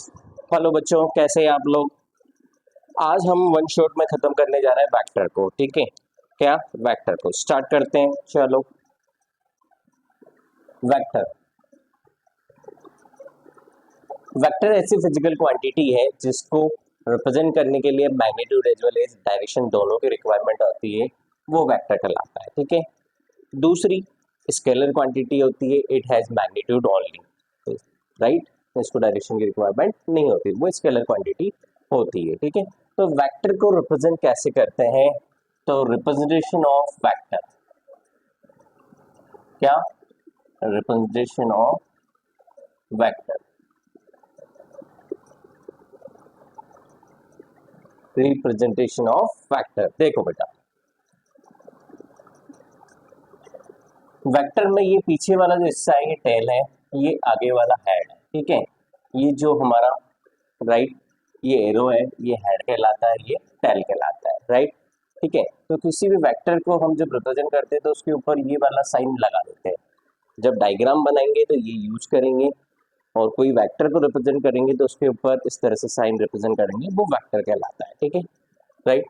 Hello बच्चों, कैसे हैं आप लोग। आज हम वन शॉट में खत्म करने जा रहे हैं वेक्टर को। ठीक है, क्या वेक्टर को स्टार्ट करते हैं। चलो, वेक्टर वेक्टर ऐसी फिजिकल क्वांटिटी है जिसको रिप्रेजेंट करने के लिए magnitude as well as direction दोनों की रिक्वायरमेंट होती है, वो वेक्टर कहलाता है। ठीक है, दूसरी स्केलर क्वांटिटी होती है, it has magnitude only, right. इसको डायरेक्शन की रिक्वायरमेंट नहीं होती, वो स्केलर क्वांटिटी होती है। ठीक है, तो वेक्टर को रिप्रेजेंट कैसे करते हैं, तो रिप्रेजेंटेशन ऑफ वेक्टर, क्या representation of vector, representation of vector. देखो बेटा, वेक्टर में ये पीछे वाला जो हिस्सा है ये टेल है, ये आगे वाला हेड है। ठीक है, ये जो हमारा राइट ये एरो है ये हेड कहलाता है, ये टेल कहलाता है, राइट। ठीक है, तो किसी भी वेक्टर को हम जब रिप्रेजेंट करते हैं तो उसके ऊपर ये वाला साइन लगा देते हैं। जब डायग्राम बनाएंगे तो ये यूज करेंगे, और कोई वेक्टर को रिप्रेजेंट करेंगे तो उसके ऊपर इस तरह से साइन रिप्रेजेंट करेंगे, वो वेक्टर कहलाता है। ठीक है, राइट।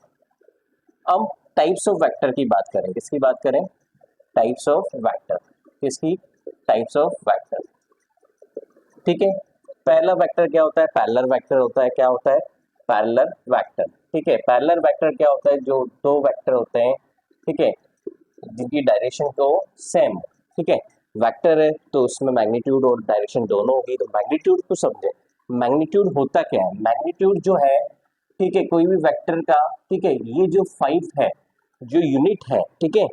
अब टाइप्स ऑफ वेक्टर की बात करें, किसकी बात करें, टाइप्स ऑफ वेक्टर, किसकी, टाइप्स ऑफ वेक्टर। ठीक है, पहला वेक्टर क्या होता है, पैरेलल वेक्टर होता है। क्या होता है, पैरेलल वेक्टर। ठीक है, पैरेलल वेक्टर क्या होता है, जो दो वेक्टर होते हैं, ठीक है, जिनकी डायरेक्शन को सेम, ठीक है, वेक्टर है तो उसमें मैग्नीट्यूड और डायरेक्शन दोनों होगी। तो मैग्नीट्यूड को समझे, मैग्नीट्यूड होता क्या है, मैग्नीट्यूड जो है, ठीक है, कोई भी वेक्टर का, ठीक है, ये जो 5 है, जो यूनिट है, ठीक है,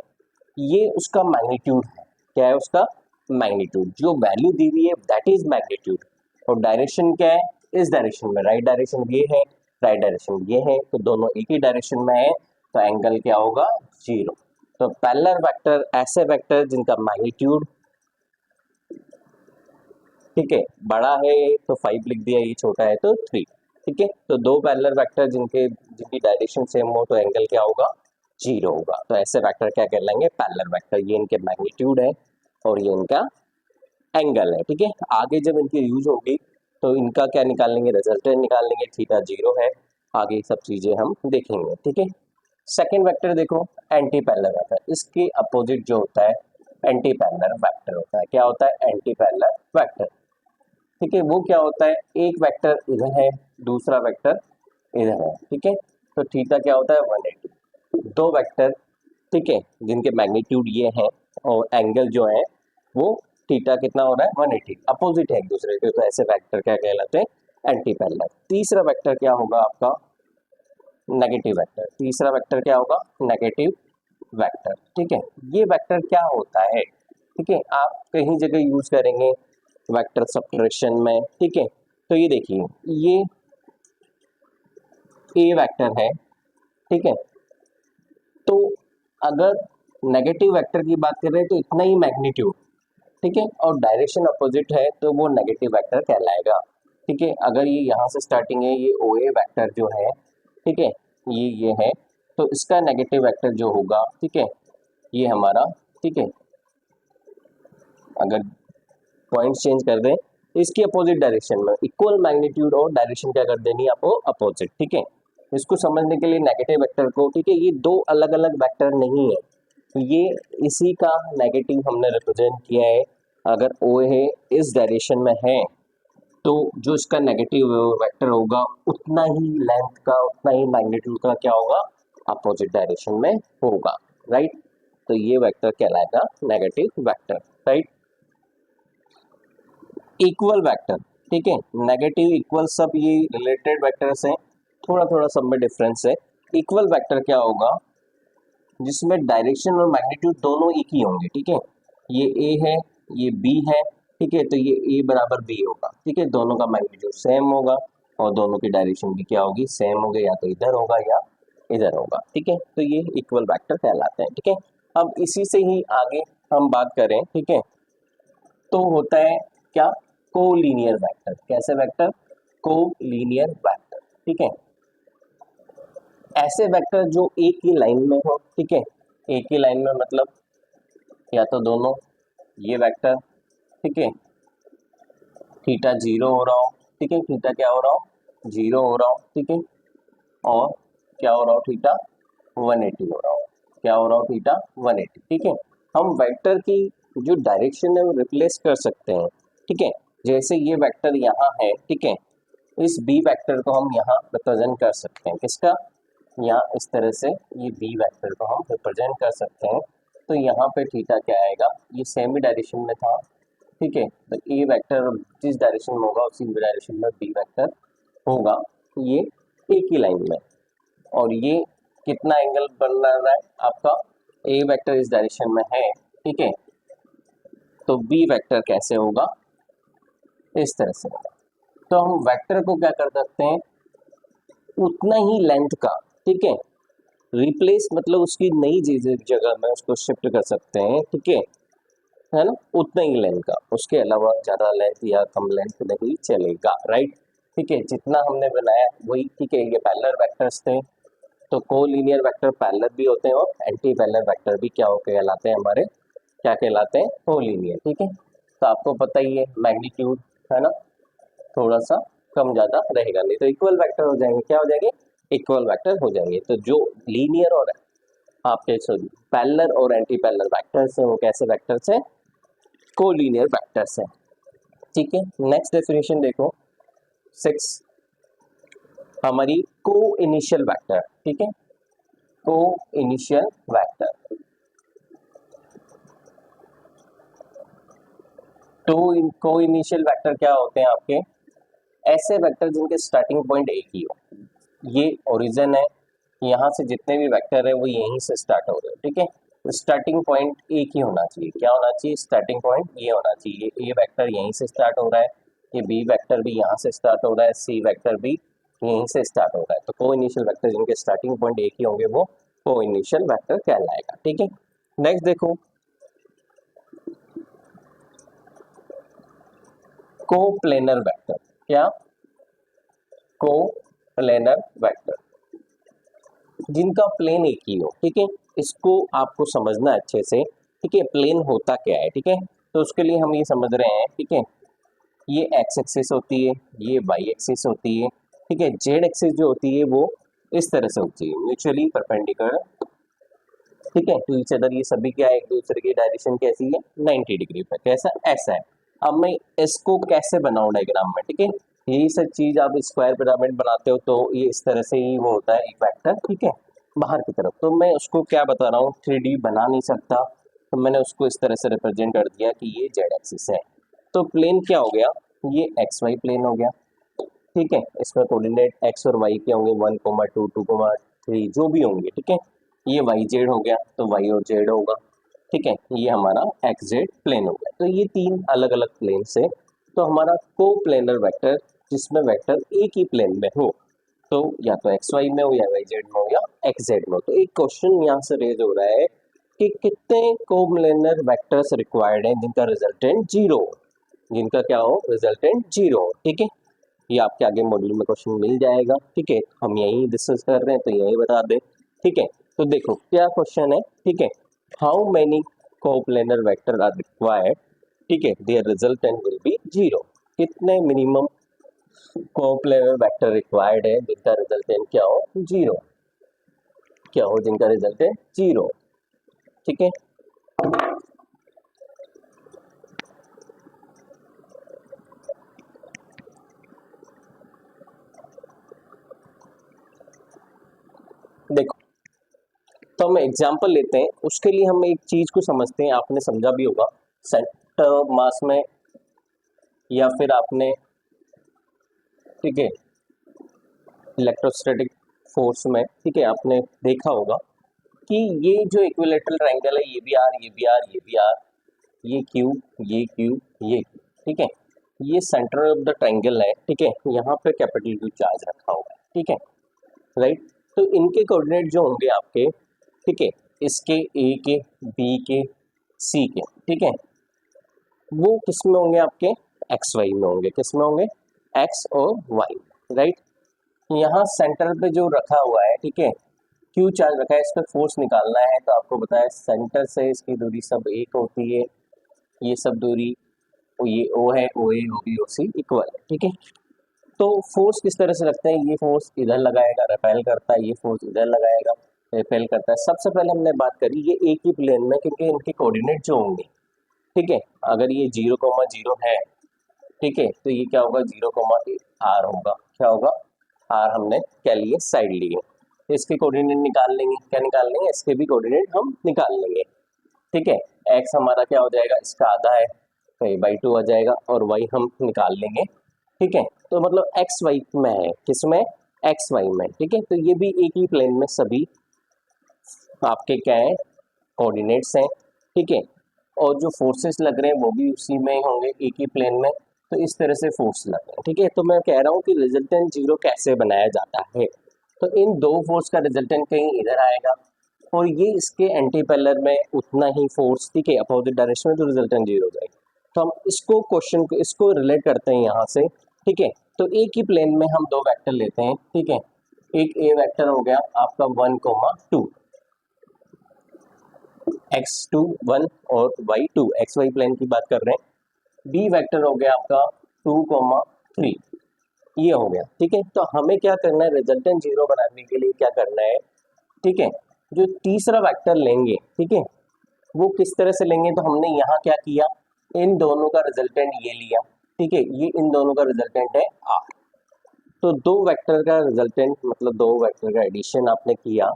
ये उसका मैग्नीट्यूड है। क्या है उसका मैग्नीट्यूड, जो वैल्यू दी हुई है दैट इज मैग्नीट्यूड। और डायरेक्शन क्या है, इस डायरेक्शन में, राइट डायरेक्शन ये है, राइट डायरेक्शन ये है, तो दोनों एक ही डायरेक्शन में है, तो एंगल क्या होगा, 0। तो पैरेलल वेक्टर ऐसे वेक्टर जिनका मैग्नीट्यूड, ठीक है, बड़ा है तो 5 लिख दिया, ये छोटा है तो 3। ठीक है, तो दो पैरेलल वेक्टर जिनकी डायरेक्शन सेम हो तो एंगल क्या होगा, 0 होगा। तो ऐसे वेक्टर क्या कहलाएंगे, पैरेलल वेक्टर। ये इनके मैग्नीट्यूड है और ये इनका एंगल है। ठीक है, आगे जब इनकी यूज होगी तो इनका क्या निकाल लेंगे, रिजल्टेंट निकाल लेंगे, थीटा 0 है, आगे सब चीजें हम देखेंगे। ठीक है, सेकेंड वेक्टर देखो, एंटी पैरेलल वेक्टर। इसके अपोजिट जो होता है एंटी पैरेलल वेक्टर होता है। क्या होता है, एंटी पैरेलल वेक्टर। ठीक है, वो क्या होता है, एक वेक्टर इधर है, दूसरा वेक्टर इधर है। ठीक है, तो थीटा क्या होता है, 180। दो वेक्टर, ठीक है, जिनके मैग्नीट्यूड ये है और एंगल जो है वो थीटा कितना हो रहा है, 180, अपोजिट है एक दूसरे के, तो ऐसे वेक्टर क्या कहलाते हैं, एंटी पैरेलल। तीसरा वेक्टर क्या होगा आपका, नेगेटिव वेक्टर। तीसरा वेक्टर क्या होगा, नेगेटिव वेक्टर। ठीक है, ये वेक्टर क्या होता है, ठीक है, आप कहीं जगह यूज करेंगे वेक्टर सब्ट्रैक्शन में। ठीक है, तो ये देखिए, ये ए वेक्टर है, ठीक है, तो अगर नेगेटिव वेक्टर की बात करें तो इतना ही मैग्नीट्यूड, ठीक है, और डायरेक्शन अपोजिट है तो वो नेगेटिव वेक्टर कहलाएगा। ठीक है, अगर ये यहाँ से स्टार्टिंग है, ये ओ ए वेक्टर जो है, ठीक है, ये है, तो इसका नेगेटिव वेक्टर जो होगा, ठीक है, ये हमारा, ठीक है, अगर पॉइंट्स चेंज कर दें, इसकी अपोजिट डायरेक्शन में इक्वल मैग्नीट्यूड और डायरेक्शन क्या कर देनी है आपको, अपोजिट। ठीक है, इसको समझने के लिए नेगेटिव वेक्टर को, ठीक है, ये दो अलग अलग वेक्टर नहीं है, तो ये इसी का नेगेटिव हमने रिप्रेजेंट किया है। अगर ओ है इस डायरेक्शन में है तो जो इसका नेगेटिव वेक्टर होगा उतना ही लेंथ का, उतना ही मैग्नीट्यूड का क्या होगा, अपोजिट डायरेक्शन में होगा, राइट। तो ये वेक्टर कहलाएगा negative vector, right. Equal vector, ठीक है, नेगेटिव इक्वल सब ये रिलेटेड वेक्टर्स हैं, थोड़ा थोड़ा सब में डिफरेंस है। इक्वल वेक्टर क्या होगा, जिसमें डायरेक्शन और मैग्नीट्यूड दोनों एक ही होंगे। ठीक है, ये ए है, ये बी है, ठीक है, तो ये ए बराबर बी होगा। ठीक है, दोनों का मैग्नीट्यूड सेम होगा और दोनों की डायरेक्शन भी क्या होगी, सेम होगी, या तो इधर होगा या इधर होगा। ठीक है, तो ये इक्वल वेक्टर कहलाते हैं। ठीक है, अब इसी से ही आगे हम बात करें, ठीक है, तो होता है क्या, कोलीनियर वेक्टर। कैसे वेक्टर, कोलीनियर वेक्टर। ठीक है, ऐसे वेक्टर जो एक ही लाइन में हो, ठीक है, एक ही लाइन में मतलब या तो दोनों, ये वेक्टर, ठीक है, थीटा 0 हो रहा हो, ठीक है, थीटा क्या हो रहा हो, 0 हो रहा हो, ठीक है, और क्या हो रहा हो, थीटा 180 हो रहा हो, क्या हो रहा हो, थीटा 180, ठीक है। हम वेक्टर की जो डायरेक्शन है वो रिप्लेस कर सकते हैं, ठीक है। जैसे ये वेक्टर यहाँ है, ठीक है, इस बी वेक्टर को हम यहाँ रिप्रेजेंट कर सकते हैं, किसका, यहाँ इस तरह से ये बी वेक्टर को हम रिप्रेजेंट कर सकते हैं। तो यहाँ पे थीटा क्या आएगा, ये सेम ही डायरेक्शन में था, ठीक है, तो ए वेक्टर जिस डायरेक्शन में होगा उसी डायरेक्शन में बी वेक्टर होगा, ये एक ही लाइन में। और ये कितना एंगल बन रहा है आपका, ए वेक्टर इस डायरेक्शन में है, ठीक है, तो बी वेक्टर कैसे होगा, इस तरह से होगा। तो हम वेक्टर को क्या कर सकते हैं, उतना ही लेंथ का, ठीक है, रिप्लेस मतलब उसकी नई जगह में उसको शिफ्ट कर सकते हैं, ठीक है ना, उतना ही लेंथ का, उसके अलावा ज़्यादा लेंथ या कम लेंथ नहीं चलेगा, राइट, ठीक है। जितना हमने बनाया वही, ठीक है, ये पैरेलल वेक्टर्स थे, तो कोलिनियर वेक्टर पैरेलल भी होते हैं और एंटी पैरेलल वेक्टर भी क्या होकर कहलाते हैं हमारे, क्या कहलाते हैं, कोलिनियर, ठीक है। तो आपको पता ही है मैग्नीट्यूड, है ना, थोड़ा सा कम ज़्यादा रहेगा, नहीं तो इक्वल वेक्टर हो जाएंगे, क्या हो जाएंगे, इक्वल वेक्टर हो जाएंगे। तो जो लीनियर और आपके पैरेलल और एंटी पैरेलल वेक्टर्स हैं वो कैसे वेक्टर्स हैं, कोलिनियर वेक्टर्स हैं, ठीक है। नेक्स्ट डेफिनेशन देखो 6, हमारी को इनिशियल वेक्टर, ठीक है, को इनिशियल वेक्टर, तो को इनिशियल वेक्टर क्या होते हैं आपके, ऐसे वेक्टर जिनके स्टार्टिंग पॉइंट एक ही हो, ये ओरिजिन है, यहाँ से जितने भी वेक्टर है वो यहीं से स्टार्ट हो रहे हैं, ठीक है, तो स्टार्टिंग पॉइंट एक ही होना चाहिए, क्या होना चाहिए, स्टार्टिंग पॉइंट ये होना चाहिए, ए वेक्टर यहीं से स्टार्ट हो रहा है, ये बी वेक्टर भी यहाँ से स्टार्ट हो रहा है, सी वेक्टर भी यहीं से स्टार्ट हो रहा है, तो को इनिशियल वेक्टर जिनके स्टार्टिंग पॉइंट एक ही होंगे वो को इनिशियल वेक्टर कहलाएगा, ठीक है। नेक्स्ट देखो को प्लेनर वेक्टर, क्या, को प्लेनर वेक्टर जिनका प्लेन एक ही हो, ठीक है, इसको आपको समझना है अच्छे से, ठीक है, प्लेन होता क्या है, ठीक है, तो उसके लिए हम ये समझ रहे हैं, ठीक है, ये एक्स एक्सिस होती है, ये वाई एक्सिस होती है, ठीक है, जेड एक्सिस जो होती है वो इस तरह से होती है, म्यूचुअली परपेंडिकुलर, ठीक है, तो इस अदर ये सभी क्या है, एक दूसरे की डायरेक्शन कैसी है, 90 डिग्री पर, कैसा, ऐसा है। अब मैं इसको कैसे बनाऊं डायग्राम में, ठीक है, यही सब चीज आप स्क्वायर पिरामिड बनाते हो तो ये इस तरह से ही वो होता है एक वेक्टर, ठीक है, बाहर की तरफ, तो मैं उसको क्या बता रहा हूँ, 3D बना नहीं सकता, तो मैंने उसको इस तरह से रिप्रेजेंट कर दिया कि ये जेड एक्सिस है, तो प्लेन क्या हो गया, ये एक्स वाई प्लेन हो गया, ठीक है, इसमें कोऑर्डिनेट एक्स और वाई के होंगे 1,2 2,3 जो भी होंगे, ठीक है, ये वाई जेड हो गया तो वाई और जेड होगा, ठीक है, ये हमारा एक्स जेड प्लेन हो गया, तो ये तीन अलग अलग प्लेन से, तो हमारा को प्लेनर वेक्टर जिसमें वेक्टर एक ही प्लेन में हो, तो या तो एक्स वाई में हो या वाई जेड में हो या एक्स जेड में हो, तो एक क्वेश्चन यहाँ से रेज हो रहा है कि कितने कोप्लेनर वेक्टर्स रिक्वायर्ड हैं जिनका रिजल्टेंट जीरो हो, जिनका क्या हो, रिजल्टेंट जीरो हो, ठीक है, ये आपके आगे मॉड्यूल में क्वेश्चन मिल जाएगा, ठीक है, हम यही डिस्कस कर रहे हैं तो यही बता दें, ठीक है। तो देखो क्या क्वेश्चन है, ठीक है, how many coplanar vector are required, ठीक है, their resultant will be zero, कितने मिनिमम कोप्लेनर वेक्टर रिक्वायर्ड है जिनका रिजल्टेंट क्या हो, जीरो, क्या हो, जिनका रिजल्टेंट जीरो, ठीक है। देखो तो हम एग्जाम्पल लेते हैं, उसके लिए हम एक चीज को समझते हैं, आपने समझा भी होगा सेंटर ऑफ मास में, या फिर आपने, ठीक है, इलेक्ट्रोस्टैटिक फोर्स में, ठीक है, आपने देखा होगा कि ये जो इक्विलेटरल ट्रायंगल है, ये भी आर, ये भी आर, ये भी आर, ये क्यू, ये क्यू, ये क्यू, ठीक है, ये सेंटर ऑफ द ट्रायंगल है, ठीक है, यहाँ पे कैपिटल क्यू चार्ज रखा हुआ है, ठीक है, राइट, तो इनके कोऑर्डिनेट जो होंगे आपके, ठीक है, इसके ए के, बी के, सी के, ठीक है, वो किस में होंगे आपके, एक्स वाई में होंगे, किस में होंगे, एक्स और वाई, राइट। यहाँ सेंटर पे जो रखा हुआ है, ठीक है, क्यू चार्ज रखा है, इस पर फोर्स निकालना है, तो आपको बताया सेंटर से इसकी दूरी सब एक होती है, ये सब दूरी, ये ओ है, ओ ए होगी, ओ सी इक्वल है, ठीक है, तो फोर्स किस तरह से लगते हैं, ये फोर्स इधर लगाएगा रेपेल करता है, ये फोर्स इधर लगाएगा रेपेल करता है। सबसे पहले हमने बात करी ये एक ही प्लेन में, क्योंकि इनके कोऑर्डिनेट जो होंगे, ठीक है, अगर ये 0,0 है, ठीक है, तो ये क्या होगा 0,r होगा, क्या होगा r हमने क्या लिए साइड लिए, तो इसके कोऑर्डिनेट निकाल लेंगे, क्या निकाल लेंगे, इसके भी कोऑर्डिनेट हम निकाल लेंगे, ठीक है। x हमारा क्या हो जाएगा, इसका आधा है तो a/2 आ जाएगा, और y हम निकाल लेंगे, ठीक है। तो मतलब एक्स वाई में है, किसमें, एक्स वाई में, ठीक है। तो ये भी एक ही प्लेन में सभी आपके क्या है कोऑर्डिनेट्स हैं, ठीक है। और जो फोर्सेस लग रहे हैं वो भी उसी में होंगे, एक ही प्लेन में, तो इस तरह से फोर्स लग रहे हैं, ठीक है। तो मैं कह रहा हूँ कि रिजल्टेंट जीरो कैसे बनाया जाता है, तो इन दो फोर्स का रिजल्टेंट कहीं इधर आएगा और ये इसके एंटी पैरेलल में उतना ही फोर्स, ठीक है, अपोजिट डायरेक्शन में, तो रिजल्टेंट जीरो हो जाएगा। तो हम इसको क्वेश्चन को इसको रिलेट करते हैं यहाँ से, ठीक है। तो एक ही प्लेन में हम दो वेक्टर लेते हैं, ठीक है। एक ए वेक्टर हो गया आपका 1,2 x2 1 और y2 एक्स वाई प्लेन की बात कर रहे हैं। बी वेक्टर हो गया आपका 2,3, ये हो गया, ठीक है। तो हमें क्या करना है, रिजल्टेंट जीरो बनाने के लिए क्या करना है, ठीक है। जो तीसरा वेक्टर लेंगे, ठीक है, वो किस तरह से लेंगे, तो हमने यहाँ क्या किया, इन दोनों का रिजल्टेंट ये लिया, ठीक है, ये इन दोनों का रिजल्टेंट है r, तो दो वेक्टर का रिजल्टेंट मतलब दो वेक्टर का एडिशन आपने किया,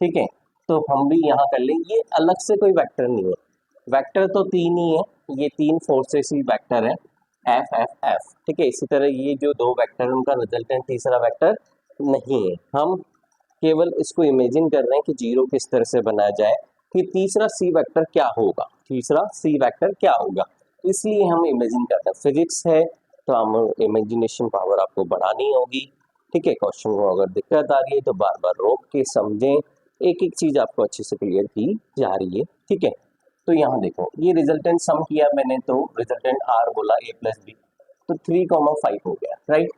ठीक है। तो हम भी यहाँ कर लेंगे, ये अलग से कोई वेक्टर नहीं है, वेक्टर तो तीन ही है, ये तीन फोर्सेस ही वेक्टर है एफ एफ एफ, ठीक है। इसी तरह ये जो दो वेक्टर है उनका रिजल्टेंट तीसरा वेक्टर नहीं है, हम केवल इसको इमेजिन कर रहे हैं कि जीरो किस तरह से बनाया जाए, कि तीसरा सी वेक्टर क्या होगा, तीसरा सी वेक्टर क्या होगा, इसलिए हम इमेजिन करते हैं। फिजिक्स है तो हम इमेजिनेशन पावर आपको बढ़ानी होगी, ठीक है। क्वेश्चन को अगर दिक्कत आ रही है तो बार बार रोक के समझें, एक एक चीज आपको अच्छे से क्लियर की जा रही है, ठीक है। तो यहाँ देखो ये रिजल्टेंट सम किया मैंने, तो रिजल्टेंट आर बोला a+b, तो 3,5 हो गया, राइट।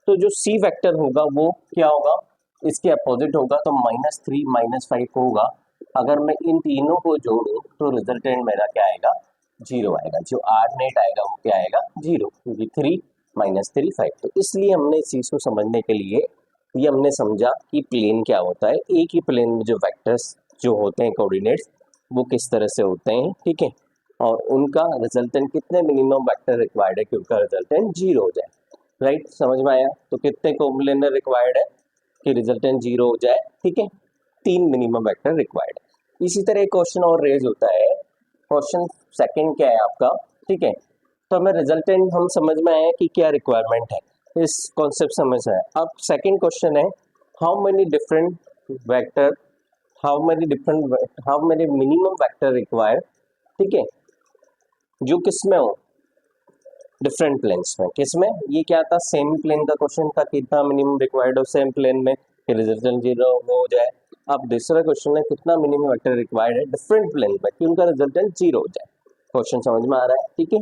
तो जो सी वेक्टर होगा वो क्या होगा, इसके अपोजिट होगा, तो -3 -5 होगा। अगर मैं इन तीनों को जोड़ूं तो रिजल्टेंट मेरा क्या आएगा, जीरो आएगा, जो आर नेट आएगा वो क्या आएगा, जीरो, क्योंकि 3 -3 5। तो इसलिए हमने इस चीज को समझने के लिए ये हमने समझा कि प्लेन क्या होता है, एक ही प्लेन में जो वेक्टर्स जो होते हैं कोऑर्डिनेट्स वो किस तरह से होते हैं, ठीक है, और उनका रिजल्टेंट कितने मिनिमम वेक्टर रिक्वायर्ड है कि उनका रिजल्टेंट जीरो हो जाए, राइट। समझ में आया, तो कितने कोप्लेनर रिक्वायर्ड है कि रिजल्टेंट जीरो हो जाए, ठीक है, 3 मिनिमम वेक्टर रिक्वायर्ड है। इसी तरह एक क्वेश्चन और रेज होता है, क्वेश्चन सेकंड क्या है आपका, ठीक है। तो हमें रिजल्टेंट हम समझ में आया कि क्या रिक्वायरमेंट है, इस कॉन्सेप्ट समझ में आया। अब सेकंड क्वेश्चन है, how many different vector, how many minimum vector require, ठीक है, जो किस में हो, डिफरेंट प्लेन्स में, किसमें, ये क्या था, सेम प्लेन का क्वेश्चन था, कितना मिनिमम रिक्वायर्ड हो सेम प्लेन में कि रिजल्टेंट जीरो हो जाए। अब दूसरा क्वेश्चन है, कितना मिनिमम वेक्टर रिक्वायर्ड है डिफरेंट प्लेन में कि उनका रिजल्टेंट जीरो हो जाए। क्वेश्चन समझ में आ रहा है, ठीक है।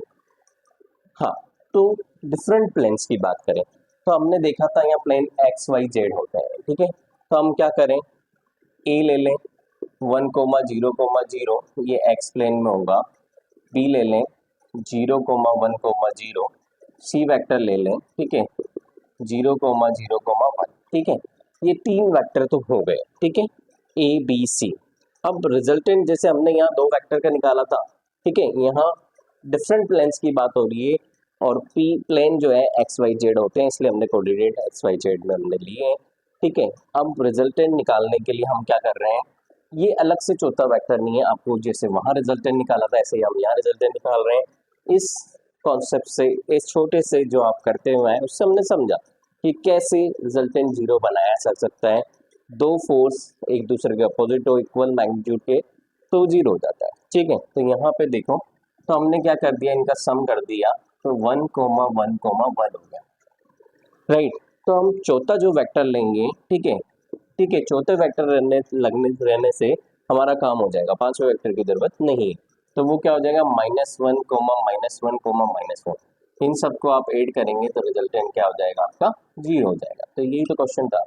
हाँ, तो डिफरेंट प्लेन्स की बात करें तो हमने देखा था यहाँ प्लेन एक्स वाई जेड होते हैं, ठीक है। तो हम क्या करें, ए ले लें 1,0,0 ये एक्स प्लेन में होगा, बी ले लें 0,1,0, सी वेक्टर ले लें, ठीक है 0,0,1, ठीक है। ये तीन वेक्टर तो हो गए, ठीक है, ए बी सी। अब रिजल्टेंट जैसे हमने यहाँ दो वेक्टर का निकाला था, ठीक है, यहाँ डिफरेंट प्लेन्स की बात हो रही है और पी प्लेन जो है एक्स वाई जेड होते हैं, इसलिए हमने कोऑर्डिनेट एक्स वाई जेड में हमने लिए हैं, ठीक है। अब रिजल्टेंट निकालने के लिए हम क्या कर रहे हैं, ये अलग से चौथा वेक्टर नहीं है, आपको जैसे वहां रिजल्टेंट निकाला था ऐसे ही हम यहाँ रिजल्टेंट निकाल रहे हैं। इस कॉन्सेप्ट से, इस छोटे से जो आप करते हुए हैं उससे हमने समझा कि कैसे रिजल्टेंट जीरो बनाया जा सकता है। दो फोर्स एक दूसरे के अपोजिट हो, इक्वल मैग्नीट्यूड के, तो जीरो हो जाता है, ठीक है। तो यहाँ पे देखो, तो हमने क्या कर दिया, इनका सम कर दिया, तो 1,1,1 हो गया, राइट। तो हम चौथा जो वेक्टर लेंगे, ठीक है, ठीक है, चौथे वेक्टर रहने से हमारा काम हो जाएगा, पांचवें वेक्टर की जरूरत नहीं है। तो वो क्या हो जाएगा, -1, -1, -1, इन सबको आप ऐड करेंगे तो रिजल्टेंट क्या हो जाएगा आपका, जीरो हो जाएगा। तो यही तो क्वेश्चन था,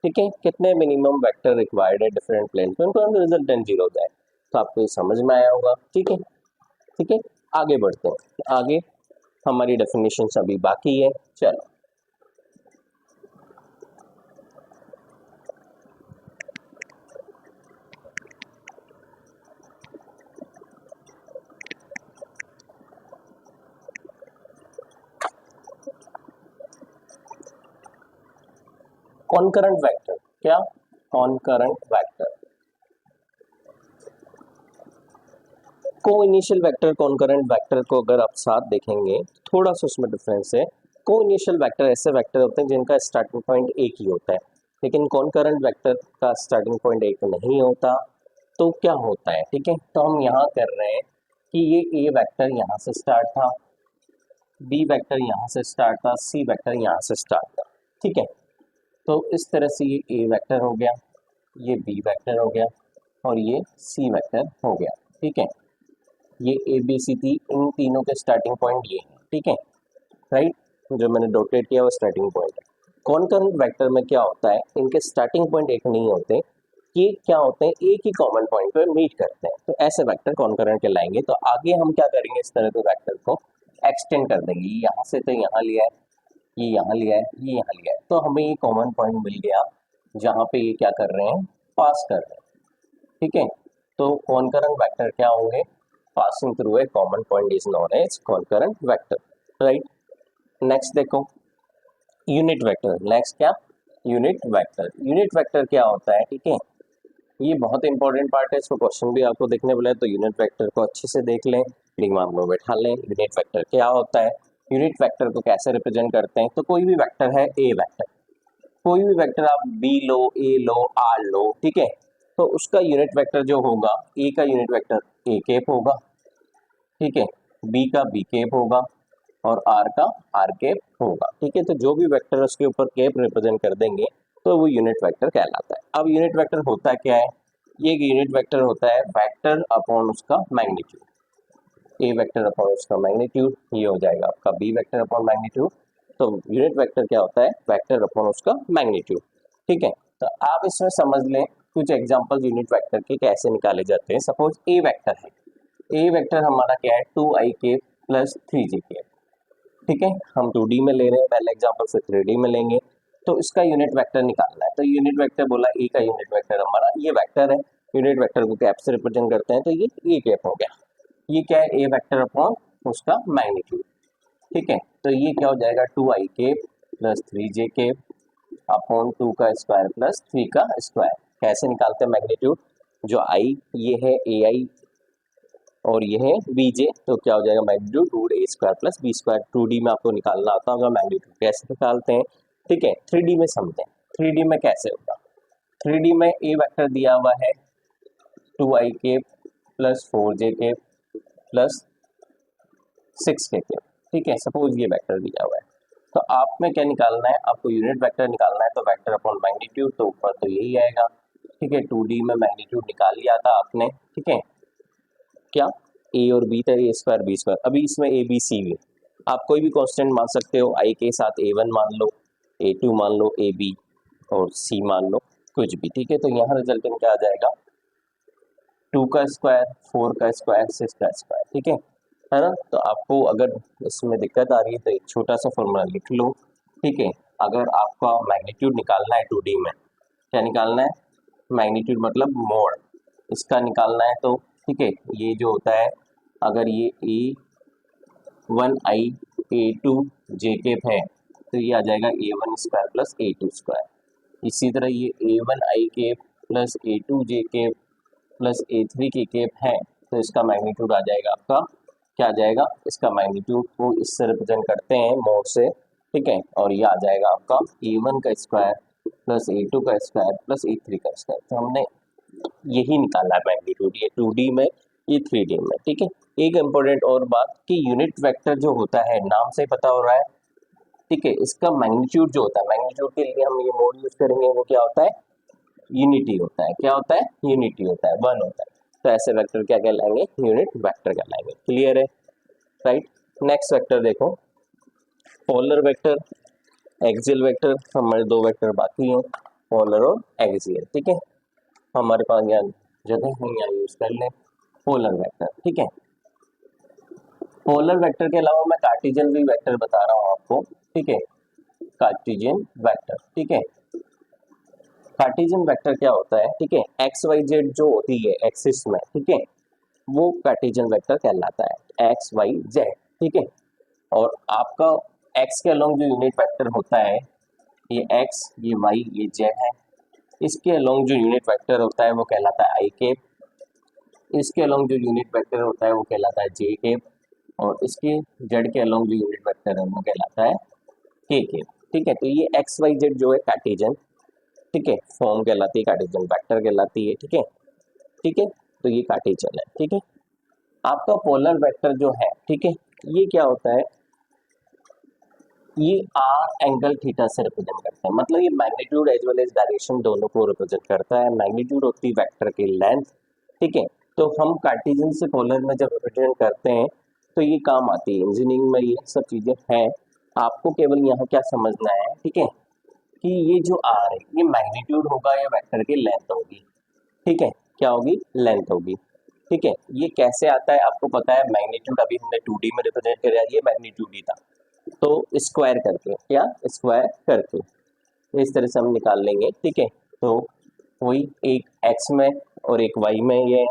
ठीक है, कितने मिनिमम वेक्टर रिक्वायर्ड है डिफरेंट प्लेन पे, उनको रिजल्टेंट जीरो हो जाए। तो आपको ये समझ में आया होगा, ठीक है, ठीक है। आगे बढ़ते हैं, आगे हमारी डेफिनेशन अभी बाकी है, चलो। कॉनकरेंट वेक्टर, क्या कॉनकरेंट वेक्टर, को इनिशियल वेक्टर कॉनकरेंट वेक्टर को अगर आप साथ देखेंगे थोड़ा सा उसमें डिफरेंस है। को इनिशियल वेक्टर ऐसे वेक्टर होते हैं जिनका स्टार्टिंग पॉइंट एक ही होता है, लेकिन कॉनकरेंट वेक्टर का स्टार्टिंग पॉइंट एक नहीं होता। तो क्या होता है, ठीक है, तो हम यहाँ कर रहे हैं कि ये ए वेक्टर यहाँ से स्टार्ट था, बी वेक्टर यहाँ से स्टार्ट था, सी वेक्टर यहाँ से स्टार्ट था, ठीक है। तो इस तरह से ये ए वेक्टर हो गया, ये बी वेक्टर हो गया और ये सी वेक्टर हो गया, ठीक है। ये ए बी सी थी, इन तीनों के स्टार्टिंग पॉइंट ये है, ठीक है, राइट। जो मैंने डॉटेड किया वो स्टार्टिंग पॉइंट है। कॉनकरेंट वेक्टर में क्या होता है, इनके स्टार्टिंग पॉइंट एक नहीं होते, ये क्या होते हैं एक ही कॉमन पॉइंट पे मीट करते हैं, तो ऐसे वेक्टर कॉनकरेंट कहलाएंगे। तो आगे हम क्या करेंगे, इस तरह के वेक्टर को एक्सटेंड कर देंगे, यहाँ से तो यहाँ लिया है, ये यहाँ लिया है, ये यहाँ लिया है, तो हमें ये कॉमन पॉइंट मिल गया जहाँ पे ये क्या कर रहे हैं, पास कर रहे हैं, ठीक है। तो कॉनकरेंट वेक्टर क्या होंगे, passing through a common point is known as concurrent vector, right. Next देखो यूनिट वेक्टर, नेक्स्ट क्या, यूनिट वेक्टर। यूनिट वेक्टर क्या होता है, ठीक है, ये बहुत इंपॉर्टेंट पार्ट है, इसको क्वेश्चन भी आपको देखने बोला है, तो यूनिट वेक्टर को अच्छे से देख लें, दिमाग में बैठा लें। यूनिट वेक्टर क्या होता है, यूनिट वेक्टर को कैसे रिप्रेजेंट करते हैं, तो कोई भी वेक्टर है ए वेक्टर, कोई भी वेक्टर आप B low, A low, are लो, ठीक है, तो उसका यूनिट वेक्टर जो होगा, ए का यूनिट वेक्टर ए कैप होगा, ठीक है, बी का बी कैप होगा और आर का आर कैप होगा, ठीक है। तो जो भी वेक्टर उसके ऊपर कैप रिप्रेजेंट कर देंगे तो वो यूनिट वेक्टर कहलाता है। अब यूनिट वेक्टर होता क्या है, ये एक यूनिट वेक्टर होता है वेक्टर अपॉन उसका मैग्नीट्यूड, ए वेक्टर अपॉन उसका मैग्नीट्यूड, ये हो जाएगा आपका बी वेक्टर अपॉन मैग्नीट्यूड। तो यूनिट वेक्टर क्या होता है, वेक्टर अपॉन उसका मैग्नीट्यूड, ठीक है। तो आप इसमें समझ लें कुछ एग्जांपल यूनिट वेक्टर के कैसे निकाले जाते हैं। सपोज ए वेक्टर है, ए वेक्टर हमारा क्या है, 2i प्लस 3j, ठीक है, हम 2D में ले रहे हैं पहले एग्जांपल, फिर 3D में लेंगे। तो इसका यूनिट वेक्टर निकालना है, तो यूनिट वेक्टर बोला ए का यूनिट वेक्टर हमारा ये वेक्टर है, यूनिट वेक्टर को कैप से रिप्रेजेंट करते हैं, तो ये कैप हो गया, ये क्या है, ए वेक्टर अपॉन उसका मैग्नीट्यूड, ठीक है। तो ये क्या हो जाएगा, 2i प्लस 3j अपॉन 2 का स्क्वायर प्लस 3 का स्क्वायर। कैसे निकालते हैं मैग्नीट्यूड, जो आई ये है ए आई और ये है बीजे, तो क्या हो जाएगा magnitude root a square plus b square. 2D में आपको निकालना आता होगा मैग्नीट्यूड कैसे निकालते हैं, ठीक है। 3D में समझें, 3D में कैसे होगा, 3D में ए वेक्टर दिया हुआ है 2i plus 4j plus 6k, ठीक है, सपोज ये वेक्टर दिया हुआ है। तो आप में क्या निकालना है, आपको यूनिट वेक्टर निकालना है, तो वेक्टर अपॉन मैग्नीट्यूड, तो ऊपर तो यही आएगा, ठीक है। 2D में मैग्नीट्यूड निकाल लिया था आपने, ठीक है, क्या ए और बी था, ए स्क्वायर बी स्क्वायर। अभी इसमें ए बी सी भी आप कोई भी कांस्टेंट मान सकते हो, आई के साथ a1 मान लो, a2 मान लो, ए बी और सी मान लो, कुछ भी, ठीक है। तो यहाँ रिजल्टेंट क्या आ जाएगा, 2 का स्क्वायर, 4 का स्क्वायर, 6 का स्क्वायर, ठीक है ना। तो आपको अगर इसमें दिक्कत आ रही है तो एक छोटा सा फॉर्मूला लिख लो, ठीक है। अगर आपका मैग्नीट्यूड निकालना है 2D में, क्या निकालना है, मैग्नीट्यूड मतलब मोड, इसका निकालना है, तो ठीक है, ये जो होता है अगर ये a1i a2j है तो ये आ जाएगा a1 square plus a2 square. इसी तरह ये a1i plus a2j plus a3 है, तो इसका मैग्नीट्यूड आ जाएगा आपका, क्या आ जाएगा, इसका मैग्नीट्यूड को इससे रिप्रेजेंट करते हैं मोड से, ठीक है, और ये आ जाएगा आपका a1 का स्क्वायर प्लस a2 का स्क्वायर प्लस a3 का स्क्वायर। तो हमने यही निकाला है मैग्नीट्यूड, ये 2D में, ये 3D में, ठीक है। एक इम्पोर्टेंट और बात कि यूनिट वेक्टर जो होता है नाम से पता हो रहा है, ठीक है, इसका मैग्नीट्यूड जो होता है, मैग्नीट्यूड के लिए हम ये मोड यूज करेंगे, वो क्या होता है, यूनिटी होता है, क्या होता है, यूनिटी होता है, 1 होता है। तो ऐसे वेक्टर क्या कहलाएंगे, यूनिट वेक्टर कहलाएंगे, क्लियर है, राइट। नेक्स्ट वेक्टर देखो, पोलर वेक्टर, एक्सियल वेक्टर, हमारे दो वेक्टर बाकी हैं, पोलर और एक्सियल, ठीक है। हमारे पास यहाँ जगह है, यहाँ यूज कर लें पोलर वेक्टर, ठीक है। पोलर वेक्टर के अलावा मैं कार्टेशियन भी वेक्टर बता रहा हूँ आपको, ठीक है, कार्टेशियन वेक्टर, ठीक है। कार्टेशियन वेक्टर क्या होता है, ठीक है, एक्स वाई जेड जो होती है एक्सिस में, ठीक है, वो कार्टेशियन वेक्टर कहलाता है, एक्स वाई जेड, ठीक है। और आपका एक्स के अलोंग जो यूनिट वेक्टर होता है ये एक्स, ये वाई, ये जेड है। इसके अलोंग जो यूनिट वेक्टर होता है वो कहलाता है आई कैप, इसके अलोंग जो यूनिट वेक्टर होता है वो कहलाता है जे कैप, और इसके जेड के अलोंग जो यूनिट वेक्टर है वो कहलाता है के कैप। ठीक है, तो ये एक्स वाई जेड जो है कार्टेशियन, ठीक है, फॉर्म कहलाती है, कार्टेशियन वेक्टर कहलाती है। ठीक है, ठीक है, तो ये कार्टेशियन है। ठीक है, आपका पोलर वेक्टर जो है, ठीक है, ये क्या होता है, ये आर एंगल थीटा से रिप्रेजेंट करते हैं, मतलब ये magnitude as well as direction दोनों को रिप्रेजेंट करता है। मैग्नीट्यूड होती है वेक्टर की लेंथ। ठीक है, तो हम कार्टेशियन से पोलर में जब रिप्रेजेंट करते हैं तो ये काम आती है, इंजीनियरिंग में ये सब चीजें हैं। आपको केवल यहाँ क्या समझना है, ठीक है, कि ये जो आर है ये मैग्नीट्यूड होगा या वेक्टर की लेंथ होगी। ठीक है, क्या होगी, लेंथ होगी। ठीक है, ये कैसे आता है आपको पता है, मैग्नीट्यूड अभी हमने 2D में रिप्रेजेंट किया, ये मैग्नीट्यूड ही था, तो स्क्वायर करके, क्या स्क्वायर करके इस तरह से हम निकाल लेंगे। ठीक है, तो वही एक एक्स में और एक वाई में ये है,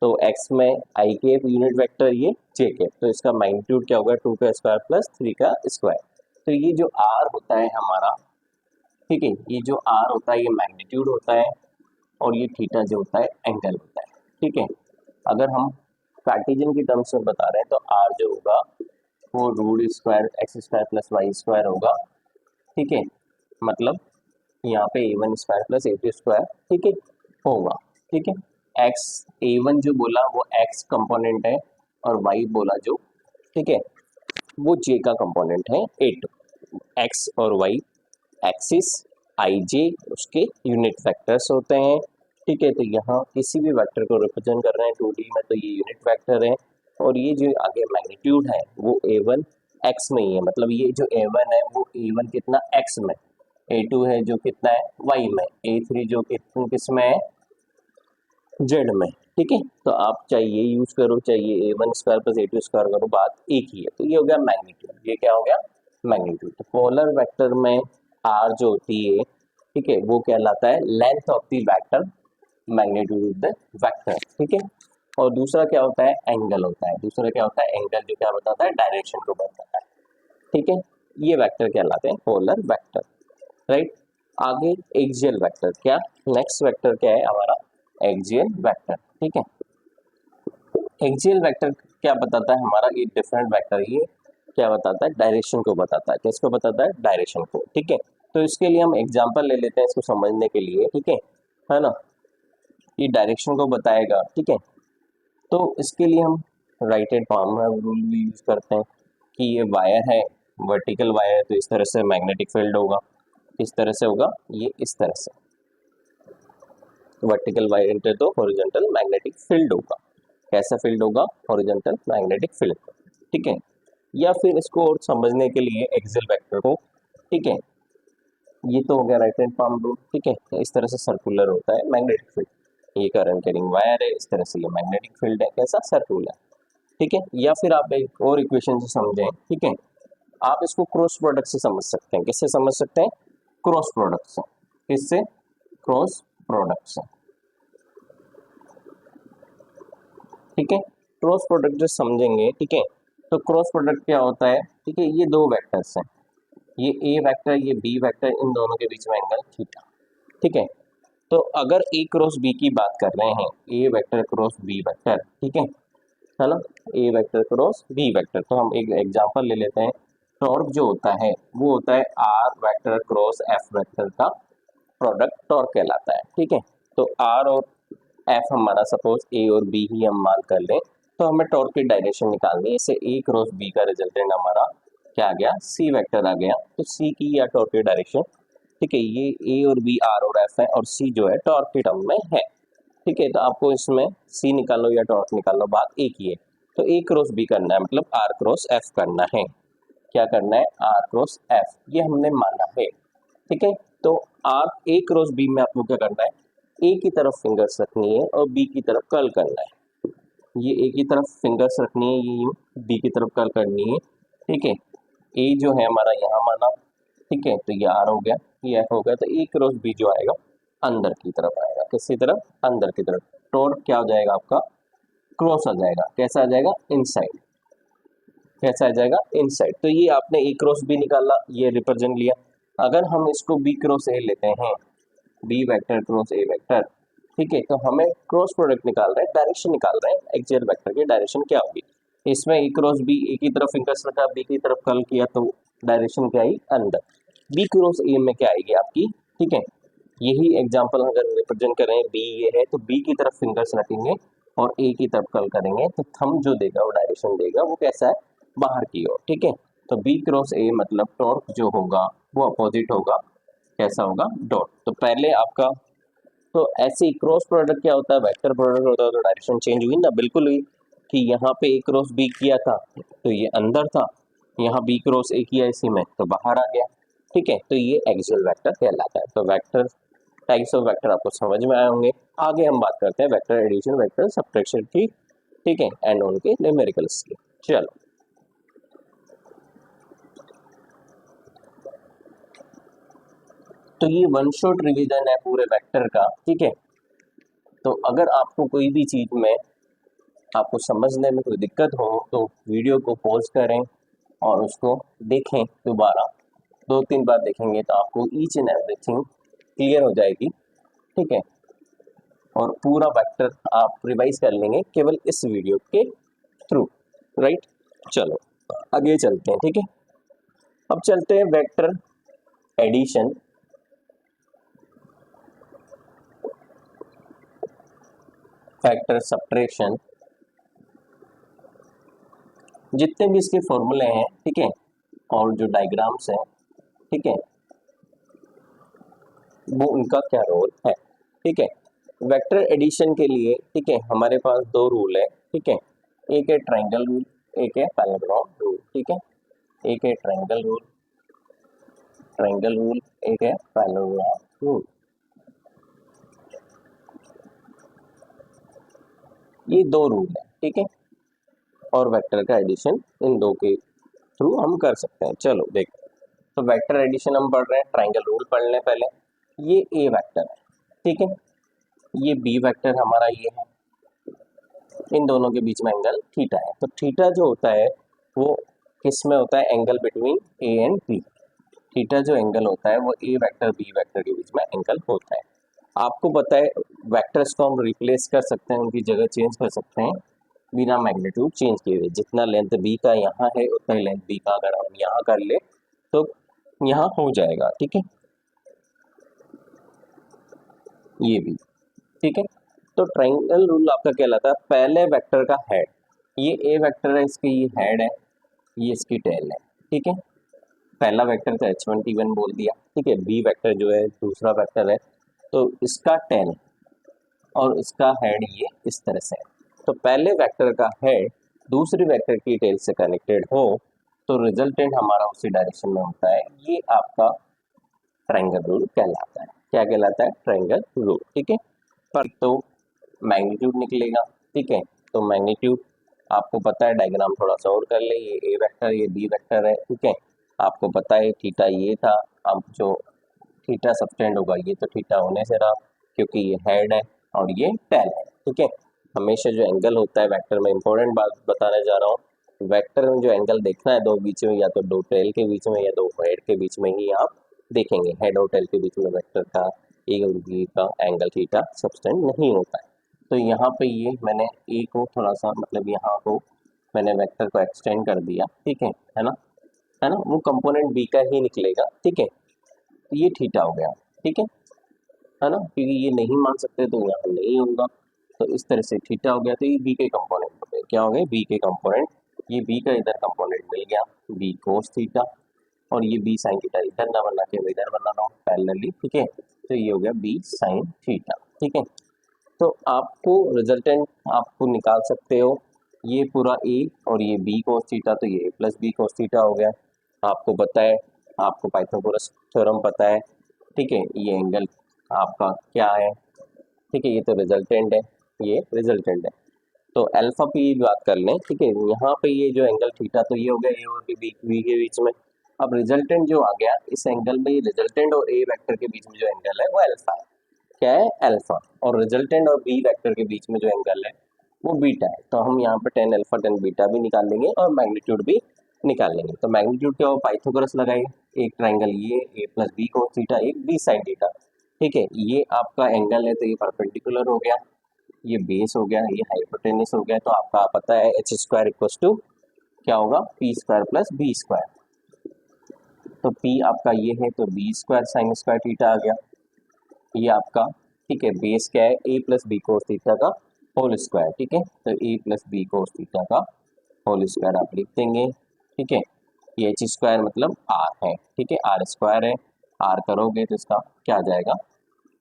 तो एक्स में आई कैप यूनिट वेक्टर, ये जे कैप, तो इसका मैग्नीट्यूड क्या होगा, 2 का स्क्वायर प्लस 3 का स्क्वायर। तो ये जो आर होता है हमारा, ठीक है, ये जो आर होता है ये मैग्नीट्यूड होता है, और ये थीटा जो होता है एंगल होता है। ठीक है, अगर हम कार्टेशियन की टर्म्स में बता रहे हैं तो आर जो होगा वो root square x square plus y square होगा। ठीक है, मतलब यहाँ पे a one square plus a two square, ठीक है, होगा। ठीक है, एक्स ए वन जो बोला वो एक्स कंपोनेंट है, और वाई बोला जो, ठीक है, वो जे का कंपोनेंट है, ए टू। एक्स और वाई एक्सिस, आई जे उसके यूनिट वेक्टर्स होते हैं। ठीक है, तो यहाँ किसी भी वेक्टर को रिप्रेजेंट कर रहे हैं 2D में तो ये यूनिट वेक्टर है, और ये जो आगे मैग्नीट्यूड है वो ए वन एक्स में ही है, मतलब ये जो ए वन है वो ए वन कितना एक्स में, ए टू है जो कितना है वाई में, ए थ्री जो किस में है जेड में। ठीक है, तो आप चाहिए यूज करो, चाहिए a one square plus a two square करो, बात एक ही है। तो ये हो गया मैग्नीट्यूड, ये क्या हो गया मैग्नीट्यूड। तो पोलर वेक्टर में आर जो होती है, ठीक है, वो कहलाता है length of the vector, magnitude of the vector. ठीक है, और दूसरा क्या होता है, एंगल होता है। दूसरा क्या होता है, एंगल, जो क्या बताता है, डायरेक्शन को बताता है। ठीक है, ये वेक्टर कहलाते हैं पोलर वेक्टर, राइट। आगे एक्सियल वेक्टर, क्या नेक्स्ट वेक्टर क्या है हमारा, एक्सियल वेक्टर। ठीक है, एक्सियल वेक्टर क्या बताता है हमारा, ये डिफरेंट वेक्टर, ये क्या बताता है, डायरेक्शन को बताता है। किसको बताता है, डायरेक्शन को। ठीक है, तो इसके लिए हम एग्जांपल ले लेते हैं इसको समझने के लिए। ठीक है ना, ये डायरेक्शन को बताएगा। ठीक है, तो इसके लिए हम राइट हैंड पाम रूल भी यूज करते हैं कि ये वायर है, वर्टिकल वायर है, तो इस तरह से मैग्नेटिक फील्ड होगा, किस तरह से होगा, ये इस तरह से वर्टिकल वायर है तो हॉरिजॉन्टल मैग्नेटिक फील्ड होगा। कैसा फील्ड होगा, हॉरिजॉन्टल मैग्नेटिक फील्ड। ठीक है, या फिर इसको और समझने के लिए एक्सियल वेक्टर को, ठीक है, ये तो हो गया राइट हैंड पाम रूल। ठीक है, इस तरह से सर्कुलर होता है मैग्नेटिक फील्ड, ये करंट कैरिंग वायर है, इस तरह से ये मैग्नेटिक फील्ड है, कैसा, सर्कुलर। ठीक है, या फिर आप एक और इक्वेशन से समझें। ठीक है, आप इसको क्रॉस प्रोडक्ट से समझ सकते हैं। किससे समझ सकते हैं, क्रॉस प्रोडक्ट से। किससे, क्रॉस प्रोडक्ट से। ठीक है, क्रॉस प्रोडक्ट जो समझेंगे, ठीक है, तो क्रॉस प्रोडक्ट क्या होता है, ठीक है, ये दो वेक्टर्स हैं, ये ए वेक्टर, ये बी वेक्टर, इन दोनों के बीच में एंगल थीटा। ठीक है, तो अगर ए क्रॉस बी की बात कर रहे हैं, ए वेक्टर क्रॉस बी वेक्टर, ठीक है ना, ए वेक्टर क्रॉस बी वेक्टर, तो हम एक एग्जांपल ले लेते हैं। टॉर्क जो होता है वो होता है r vector cross F vector का प्रोडक्ट टॉर्क कहलाता है। ठीक है, तो आर और एफ हमारा सपोज ए और बी ही हम मान कर लें, तो हमें टॉर्क की डायरेक्शन निकालनी है। इससे ए क्रॉस बी का रिजल्टेंट हमारा क्या आ गया, सी वेक्टर आ गया। तो सी की या टॉर्क की डायरेक्शन, ठीक है, ये ए और बी आर और एफ है, और सी जो है टॉर्क की टर्म में है। ठीक है, तो आपको इसमें सी निकालो या टॉर्क निकालो, बात एक ही है। तो ए क्रॉस बी करना है, मतलब आर क्रॉस एफ करना है। क्या करना है, आर क्रॉस एफ, ये हमने माना है। ठीक है, तो आर ए क्रॉस बी में आपको क्या करना है, ए की तरफ फिंगर्स रखनी है और बी की तरफ कर्ल करना है। ये ए की तरफ फिंगर्स रखनी है, ये यूं बी की तरफ कर्ल करनी है। ठीक है, ए जो है हमारा यहाँ माना, ठीक है, तो ये आर हो गया, ये एफ हो गया, तो ए क्रॉस बी जो आएगा अंदर की तरफ आएगा। किसकी तरफ, अंदर की तरफ। टॉर्क क्या हो जाएगा आपका, क्रॉस आ जाएगा, कैसा आ जाएगा, इनसाइड। कैसा आ जाएगा, इनसाइड। तो ये आपने ए क्रॉस बी निकाला, ये रिप्रेजेंट लिया। अगर हम इसको बी क्रॉस ए लेते हैं, b vector cross a vector, ठीक है, तो हमें क्रॉस प्रोडक्ट निकाल रहे हैं, डायरेक्शन निकाल रहे हैं, एक्सियल वेक्टर की डायरेक्शन क्या होगी। इसमें ए क्रॉस बी, ए की तरफ फिंगर्स रखा, बी की तरफ कर्ल किया, तो डायरेक्शन क्या आई अंदर। बी क्रॉस ए में क्या आएगी आपकी, ठीक है, यही एग्जांपल अगर रिप्रेजेंट करें, बी ये है तो बी की तरफ फिंगर्स रखेंगे और ए की तरफ कर्ल करेंगे, तो थंब जो देगा वो डायरेक्शन देगा, वो कैसा है, बाहर की ओर, ठीक है। तो बी क्रॉस ए मतलब टॉर्क जो होगा वो अपोजिट होगा, कैसा होगा, डॉट। तो पहले आपका, तो ऐसे ही क्रॉस प्रोडक्ट क्या होता है, वेक्टर प्रोडक्ट होता है, तो डायरेक्शन चेंज हुई ना, बिल्कुल हुई कि यहाँ पे ए क्रॉस बी किया था तो ये अंदर था, यहाँ बी क्रॉस ए किया इसी में तो बाहर आ गया, ठीक है। तो ये एक्सियल वेक्टर कहलाता है। तो वेक्टर, टाइप्स ऑफ वेक्टर आपको समझ में आए होंगे। आगे हम बात करते हैं वेक्टर एडिशन, वेक्टर सब्ट्रैक्शन की, ठीक है, एंड उनके न्यूमेरिकल्स की। चलो, तो ये वन शॉट रिवीजन है पूरे वेक्टर का, ठीक है। तो अगर आपको कोई भी चीज में आपको समझने में कोई दिक्कत हो तो वीडियो को पॉज करें और उसको देखें दोबारा, 2-3 बार देखेंगे तो आपको ईच एंड एवरीथिंग क्लियर हो जाएगी, ठीक है। और पूरा वेक्टर आप रिवाइज कर लेंगे केवल इस वीडियो के थ्रू, राइट। चलो आगे चलते हैं, ठीक है। अब चलते हैं वेक्टर एडिशन, फैक्टर सब्ट्रैक्शन, जितने भी इसके फॉर्मूले हैं, ठीक है, और जो डायग्राम्स हैं, ठीक है, वो उनका क्या रोल है, ठीक है। वेक्टर एडिशन के लिए, ठीक है, हमारे पास 2 रूल है, ठीक है। एक है ट्रायंगल रूल, एक है पैरेललोग्राम रूल, ठीक है। एक है ट्रायंगल रूल, एक है पैरेललोग्राम रूल। ये 2 रूल है, ठीक है, और वेक्टर का एडिशन इन 2 के थ्रू हम कर सकते हैं। चलो देखते हैं। तो वेक्टर एडिशन हम पढ़ रहे हैं, ट्रायंगल रूल पढ़ लें पहले। ये ए वेक्टर है, ठीक है, ये बी वेक्टर हमारा ये है, इन दोनों के बीच में एंगल थीटा है। तो थीटा जो होता है वो किस में होता है, angle between a and b. Theta जो एंगल होता है वो ए वेक्टर बी वेक्टर के बीच में एंगल होता है। आपको पता है वेक्टर्स को हम रिप्लेस कर सकते हैं, उनकी जगह चेंज कर सकते हैं बिना मैग्नीट्यूड चेंज किए हुए। जितना लेंथ बी का यहाँ है उतना ही लेंथ बी का अगर हम यहाँ कर ले तो यहाँ हो जाएगा, ठीक है, ये भी, ठीक है। तो ट्रायंगल रूल आपका कहलाता है पहले वेक्टर का हेड, ये ए वेक्टर है, इसकी ये हेड है, ये इसकी टेल है, ठीक है। पहला वेक्टर तो h1 t1 बोल दिया, ठीक है। बी वेक्टर जो है दूसरा वेक्टर है, तो इसका टेल और इसका हेड ये इस तरह से है। तो पहले वेक्टर का हेड दूसरी वेक्टर की टेल से कनेक्टेड हो तो रिजल्टेंट हमारा उसी डायरेक्शन में होता है, ये आपका ट्रायंगल रूल कहलाता है। क्या कहलाता है, ट्रायंगल रूल, ठीक है। पर तो मैग्नीट्यूड निकलेगा, ठीक है। तो मैग्नीट्यूड आपको पता है, डायग्राम थोड़ा सा और कर ले, ये ए वेक्टर ये बी वेक्टर है, ठीक है। आपको पता है थीटा ये था, अब जो थीटा सबटेंड होगा ये तो थीटा होने से रहा क्योंकि ये हेड है और ये टेल है, ठीक है। हमेशा जो एंगल होता है वेक्टर में, इंपॉर्टेंट बात बताने जा रहा हूँ, वेक्टर में जो एंगल देखना है दो बीच में, या तो दो टेल के बीच में या दो हेड के बीच में ही आप देखेंगे। हेड और टेल के बीच में वेक्टर का ए और बी का एंगल थीटा सबटेंड नहीं होता है। तो यहाँ पे ये मैंने ए को थोड़ा सा, मतलब यहाँ को मैंने वेक्टर को एक्सटेंड कर दिया, ठीक है ना, है ना, वो कंपोनेंट बी का ही निकलेगा, ठीक है। ये थीटा हो गया, ठीक है ना, क्योंकि ये नहीं मान सकते तो यहाँ नहीं होगा, तो इस तरह से थीटा हो गया। तो ये बी के कंपोनेंट हो गए, क्या हो गए, बी के कंपोनेंट। ये बी का इधर कंपोनेंट मिल गया, बी कोस थीटा, और ये बी साइन थीटा इधर ना बना के इधर बना रहा हूँ पैरेलली, ठीक है। तो ये हो गया बी साइन थीटा, ठीक है। तो आपको रिजल्टेंट आपको निकाल सकते हो, ये पूरा ए और ये बी कोस थीटा, तो ये प्लस बी कोस थीटा हो गया। आपको पता है, आपको पाइथागोरस थ्योरम पता है, ठीक है। ये एंगल आपका क्या है, ठीक है, ये तो रिजल्टेंट है, ये रिजल्टेंट है। तो अल्फा की बात कर लें, ठीक है, यहाँ पे ये जो एंगल थीटा, तो ये हो गया ए और बी के बीच में। अब रिजल्टेंट जो आ गया इस एंगल में, ये रिजल्टेंट और ए वेक्टर के बीच में जो एंगल है वो अल्फा है, क्या है, अल्फा। और रिजल्टेंट और बी वेक्टर के बीच में जो एंगल है वो बीटा है। तो हम यहाँ पे टेन अल्फा टेन बीटा भी निकाल लेंगे और मैग्नीट्यूड भी निकाल लेंगे। तो मैग्नीट्यूड क्या हो, पाइथागोरस लगाइए, एक ट्राइंगल ये ए प्लस बी कोस थीटा, एक बी साइन थीटा, ठीक है। ये आपका एंगल है तो ये परपेंडिकुलर हो गया, ये बेस हो गया, ये हाइपोटेनस हो गया। तो आपका पता है एच स्क्वायर इक्वल टू क्या होगा, p square plus b square. तो पी आपका ये है तो b square sine square theta आ गया, ये आपका, ठीक है। बेस क्या है, a plus b cos theta का होल स्क्वायर, ठीक है। तो a plus b cos theta का होल स्क्वायर आप लिख देंगे, ठीक है। ये एच स्क्वायर मतलब आर है, ठीक है, आर स्क्वायर है, आर करोगे तो इसका क्या आ जाएगा,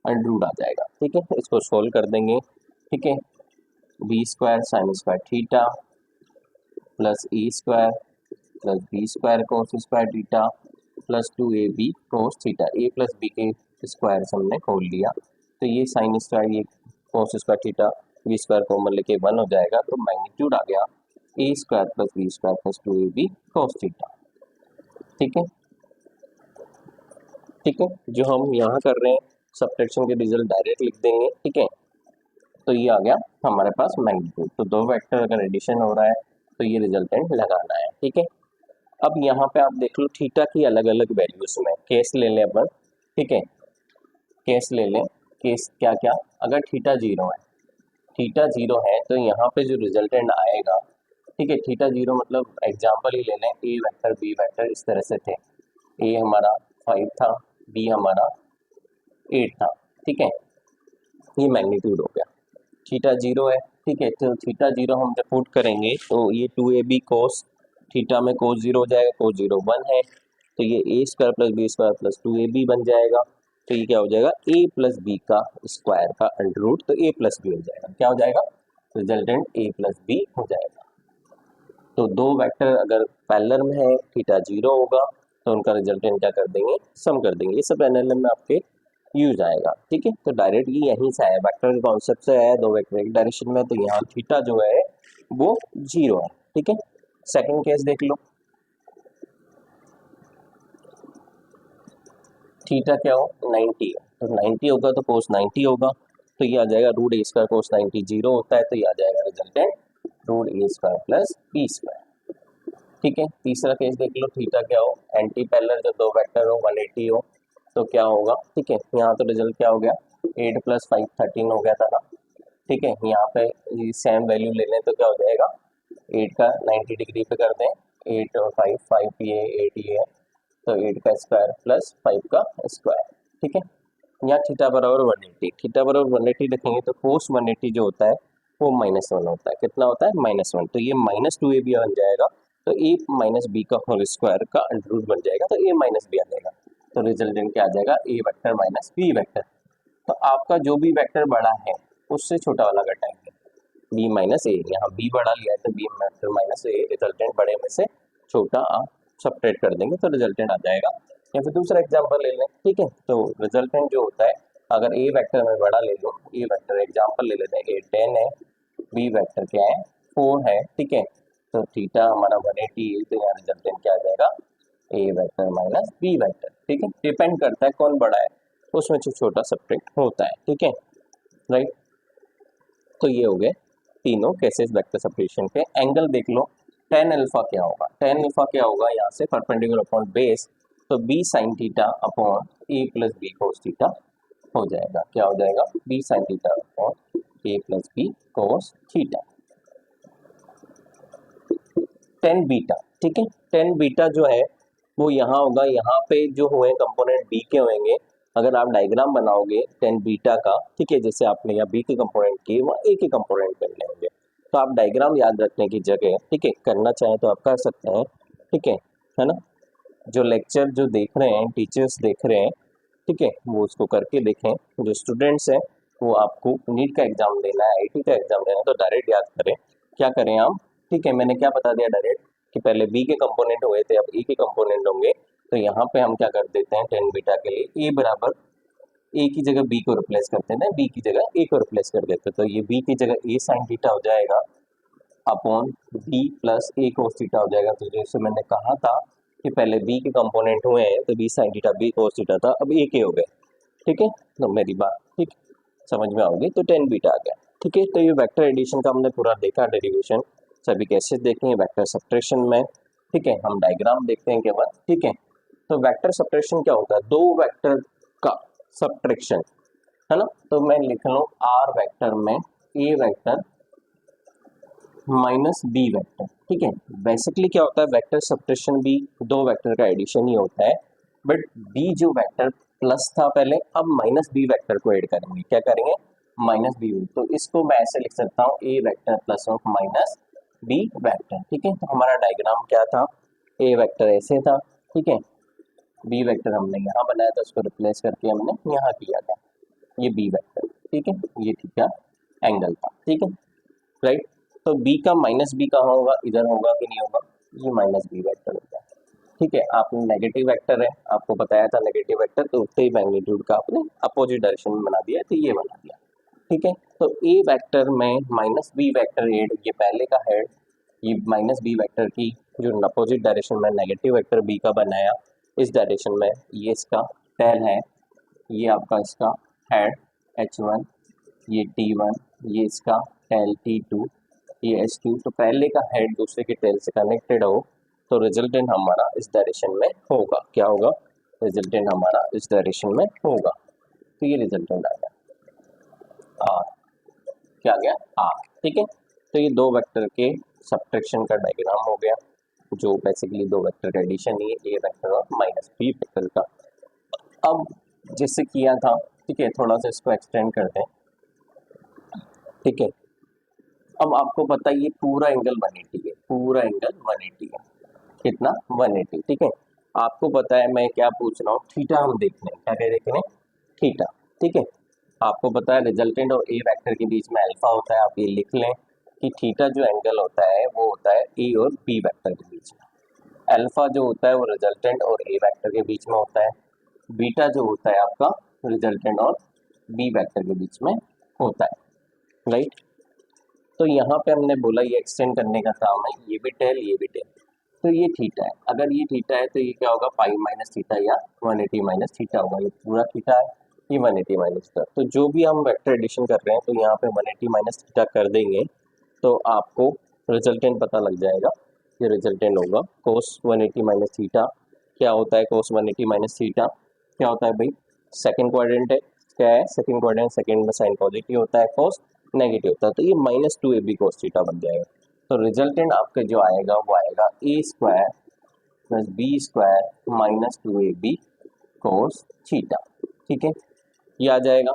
अंडर रूट आ जाएगा, ठीक है। इसको सोल्व कर देंगे, ठीक है। B square sine square theta plus a square plus b square cos square theta plus 2ab cos theta, a plus b के स्क्वायर से हमने खोल लिया, तो ये साइन स्क्वायर ये cos square theta b square common लेके 1 हो जाएगा, तो मैग्नीट्यूड आ गया a square plus b square plus 2ab cos theta, ठीक है। ठीक है, जो हम यहाँ कर रहे हैं सब्ट्रैक्शन के रिजल्ट डायरेक्ट लिख देंगे, ठीक है। तो ये आ गया हमारे पास मैग्नीट्यूड। तो दो वेक्टर अगर एडिशन हो रहा है तो ये रिजल्टेंट लगाना है, ठीक है। अब यहाँ पे आप देख लो थीटा की अलग अलग वैल्यूज में केस ले लें अपन, ठीक है। केस ले लें, केस क्या क्या, अगर थीटा जीरो है, थीटा जीरो है तो यहाँ पे जो रिजल्टेंट आएगा, ठीक है। थीटा जीरो मतलब एग्जाम्पल ही ले लें, ए वेक्टर बी वेक्टर इस तरह से थे, ए हमारा 5 था, बी हमारा 8 था, ठीक है। ये मैग्नीट्यूड हो गया, थीटा जीरो है, ठीक है। तो थीटा जीरो हम जब पुट करेंगे तो ये 2ab कोस थीटा में कोस जीरो हो जाएगा, कोस जीरो 1 है, तो ये a square plus b square plus 2ab बन जाएगा। तो ये क्या हो जाएगा, ए प्लस बी का स्क्वायर का अंडर रूट, तो ए प्लस बी हो जाएगा, क्या हो जाएगा, रिजल्टेंट ए प्लस बी हो जाएगा। तो दो वेक्टर अगर पैरेलल में है, थीटा जीरो होगा तो उनका रिजल्टेंट क्या कर देंगे, सम कर देंगे। ये सब एनएलएम में आपके यूज आएगा, ठीक है। तो डायरेक्ट ये यहीं से आया, वेक्टर के कॉन्सेप्ट से आया, दो वेक्टर एक डायरेक्शन में, तो यहाँ थीटा जो है वो जीरो है, ठीक है। सेकंड केस देख लो, थीटा क्या हो 90 है, तो 90 होगा तो कोस 90 होगा, तो ये आ जाएगा root a square cos 90 zero होता है, तो ये आ जाएगा resultant root a square plus b square, ठीक है। तीसरा केस देख लो, थीटा क्या हो एंटी पैरेलल, जब दो वेक्टर हो 180 हो तो क्या होगा, ठीक है। यहाँ तो रिजल्ट क्या हो गया, 8 प्लस 5 13 हो गया था ना, ठीक है। यहाँ पे सेम वैल्यू ले लें तो क्या हो जाएगा, 8 का 90 डिग्री पे कर दें, 8 और 5 5 ये 8 ये है, तो 8 का स्क्वायर प्लस 5 का स्क्वायर, ठीक है। यहाँ थीटा बराबर 180, थीटा बराबर 180 रखेंगे तो कोस 180 जो होता है वो -1 होता है, कितना होता है -1, तो ये -2ab बन जाएगा, तो a माइनस बी का होल स्क्वायर का अंडर रूट बन जाएगा, तो a माइनस बी आ जाएगा, तो रिजल्टेंट क्या आ जाएगा, a vector minus b vector. तो आपका जो भी वेक्टर बड़ा है उससे छोटा वाला घटाएंगे, b माइनस ए, यहाँ b बड़ा लिया है तो b वेक्टर माइनस ए, रिजल्टेंट बड़े में से छोटा आप सब्ट्रैक्ट कर देंगे तो रिजल्टेंट आ जाएगा। या फिर दूसरा एग्जांपल ले लें, ठीक है। तो रिजल्टेंट जो होता है, अगर a वेक्टर में बड़ा ले लो, a वेक्टर एग्जांपल ले लेते हैं, a 10 है, b वेक्टर क्या है 4 है, ठीक है। तो थीटा हमारा 180 है, तो यहाँ रिजल्टेंट क्या आ जाएगा, a vector minus b vector, ठीक है। डिपेंड करता है कौन बड़ा है, उसमें जो छोटा सब्ट्रैक्ट होता है, ठीक है, राइट। तो ये हो गए तीनों केसेस वेक्टर सेपरेशन के। एंगल देख लो, tan अल्फा क्या होगा, tan अल्फा क्या होगा, यहाँ से परपेंडिकुलर अपॉन बेस, तो b sin theta upon a plus b cos theta हो जाएगा, क्या हो जाएगा, b sin theta upon a plus b cos theta. Tan beta, ठीक है, टेन बीटा जो है वो यहाँ होगा, यहाँ पे जो हुए कंपोनेंट बी के होंगे, अगर आप डायग्राम बनाओगे टेन बीटा का, ठीक है, जैसे आपने यहाँ बी के कंपोनेंट किए वहाँ ए के कंपोनेंट बनने होंगे, तो आप डायग्राम याद रखने की जगह, ठीक है, करना चाहें तो आप कर सकते हैं, ठीक है ना। जो लेक्चर जो देख रहे हैं, टीचर्स देख रहे हैं, ठीक है, वो उसको करके देखें। जो स्टूडेंट्स हैं वो आपको नीट का एग्जाम देना है, आईटी का एग्जाम देना है, तो डायरेक्ट याद करें, क्या करें आप, ठीक है। मैंने क्या बता दिया डायरेक्ट कि पहले बी के कंपोनेंट हुए थे, अब ई के कंपोनेंट होंगे, तो यहाँ पे हम क्या कर देते हैं, टेन बीटा के लिए ए बराबर, ए की जगह बी को रिप्लेस करते हैं, बी की जगह ए को रिप्लेस कर देते हैं, तो ये बी की जगह ए साइन थीटा हो जाएगा अपॉन बी प्लस ए कोस थीटा हो जाएगा। तो जैसे मैंने कहा था कि पहले बी के कंपोनेंट हुए हैं तो b sine theta b cos theta था, अब ए के हो गए, ठीक है। तो मेरी बात ठीक समझ में आओगी, तो टेन बीटा आ गया, ठीक है। तो ये वेक्टर एडिशन का हमने पूरा देखा, डेरिवेशन सभी केसेस देखे हैं वेक्टर सब्ट्रैक्शन में, ठीक है, हम डायग्राम देखते हैं केवल। ठीक है, तो वेक्टर सब्ट्रैक्शन क्या होता है, दो वेक्टर का सब्ट्रैक्शन, है ना। तो मैं लिख लूं आर वेक्टर में ए वेक्टर माइनस बी वेक्टर। ठीक है, बेसिकली क्या होता है वेक्टर सब्ट्रैक्शन भी दो वेक्टर का एडिशन ही होता है, बट बी जो वेक्टर प्लस था पहले, अब माइनस बी वेक्टर को ऐड करेंगे, क्या करेंगे, माइनस बी। तो इसको मैं ऐसे लिख सकता हूँ a vector plus of minus b vector. ठीक है, तो हमारा डायग्राम क्या था, ए वेक्टर ऐसे था, ठीक है, बी वेक्टर हमने यहाँ बनाया था, उसको रिप्लेस करके हमने यहाँ किया था, ये बी वेक्टर। ठीक है, ये थीटा एंगल था। ठीक है, राइट। तो बी का माइनस बी कहाँ होगा, इधर होगा कि नहीं होगा, ये माइनस बी वेक्टर होगा। ठीक है, आपने नेगेटिव वेक्टर है, आपको बताया था नेगेटिव वेक्टर, तो उतने ही मैग्नीट्यूड का आपने अपोजिट डायरेक्शन में बना दिया, तो ये बना दिया। ठीक है, तो ए वेक्टर में माइनस बी वेक्टर हेड, ये पहले का हेड, ये माइनस बी वेक्टर की जो अपोजिट डायरेक्शन में नेगेटिव वेक्टर बी का बनाया इस डायरेक्शन में, ये इसका टेल है, ये आपका इसका हेड H1, ये T1, ये इसका टेल T2, ये H2। तो पहले का हेड दूसरे के टेल से कनेक्टेड हो तो रिजल्टेंट हमारा इस डायरेक्शन में होगा, क्या होगा, रिजल्टेंट हमारा इस डायरेक्शन में होगा। तो ये रिजल्टेंट आ गया आर, क्या आ गया आर। ठीक है, तो ये दो वेक्टर के सब्ट्रैक्शन का डायग्राम हो गया, जो बेसिकली दो वेक्टर का एडिशन ही है, ए वेक्टर और माइनस बी वेक्टर का। अब जैसे किया था, ठीक है, थोड़ा सा इसको एक्सटेंड करते हैं। ठीक है, अब आपको पता है ये पूरा एंगल 180 है, पूरा एंगल 180 है, कितना 180। ठीक है, आपको पता है मैं क्या पूछ रहा हूँ, थीटा हम देख लें, क्या क्या देख लें, थीटा। ठीक है, आपको पता है रिजल्टेंट और ए वेक्टर के बीच में अल्फा होता है, आप ये लिख लें कि थीटा जो एंगल होता है वो होता है ए और बी वेक्टर के बीच में, अल्फा जो होता है वो रिजल्टेंट और ए वेक्टर के बीच में होता है, बीटा जो होता है आपका रिजल्टेंट और बी वेक्टर के बीच में होता है, राइट। तो यहाँ पे हमने बोला ये एक्सटेंड करने का काम है, ये भी टेल ये भी टेल। तो ये थीटा है, अगर ये थीटा है तो ये क्या होगा, पाई माइनस थीटा या 180 माइनस थीटा होगा, ये पूरा थीटा है, ये 180 माइनस थीटा। तो जो भी हम वेक्टर एडिशन कर रहे हैं तो यहाँ पे 180 माइनस थीटा कर देंगे तो आपको रिजल्टेंट पता लग जाएगा। ये रिजल्टेंट होगा कोस 180 माइनस थीटा। क्या होता है कोस 180 माइनस थीटा, क्या होता है भाई, सेकेंड क्वाड्रेंट है, क्या है सेकेंड क्वाड्रेंट, सेकेंड में साइन पॉजिटिव होता है, कोस नेगेटिव होता है, तो ये माइनस 2ab कोस थीटा बन जाएगा। तो रिजल्टेंट आपका जो आएगा वो आएगा a square plus b square minus 2ab cos theta. ठीक है, ये आ जाएगा।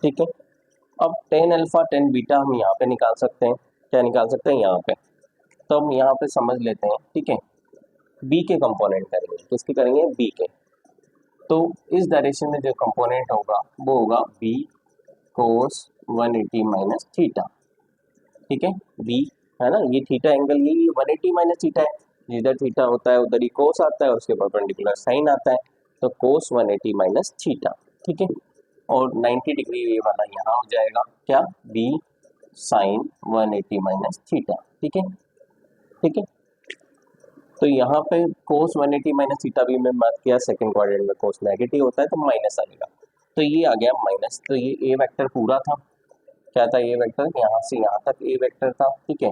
ठीक है, अब टेन अल्फा टेन बीटा हम यहाँ पे निकाल सकते हैं, क्या निकाल सकते हैं यहाँ पे, तो हम यहाँ पे समझ लेते हैं। ठीक है, बी के कंपोनेंट करेंगे, किसके करेंगे, बी के। तो इस डायरेक्शन में जो कंपोनेंट होगा वो होगा बी कोस 180 माइनस थीटा। ठीक है, बी है ना, ये थीटा एंगल ये 180 माइनस थीटा है, जिधर थीटा होता है उधर ही कोस आता है और उसके परपेंडिकुलर साइन आता है, तो कोस 180 माइनस थीटा। ठीक है, और 90 डिग्री ये वाला यहाँ हो जाएगा, क्या, बी साइन 180 माइनस थीटा। ठीक है, ठीक है, तो यहाँ पे कोस 180 माइनस थीटा भी मैं बात किया, सेकंड क्वाड्रेंट में कोस नेगेटिव होता है तो माइनस आएगा, तो ये आ गया माइनस। तो ये ए वेक्टर पूरा था, क्या था, ए वेक्टर यहाँ से यहाँ तक ए वेक्टर था। ठीक है,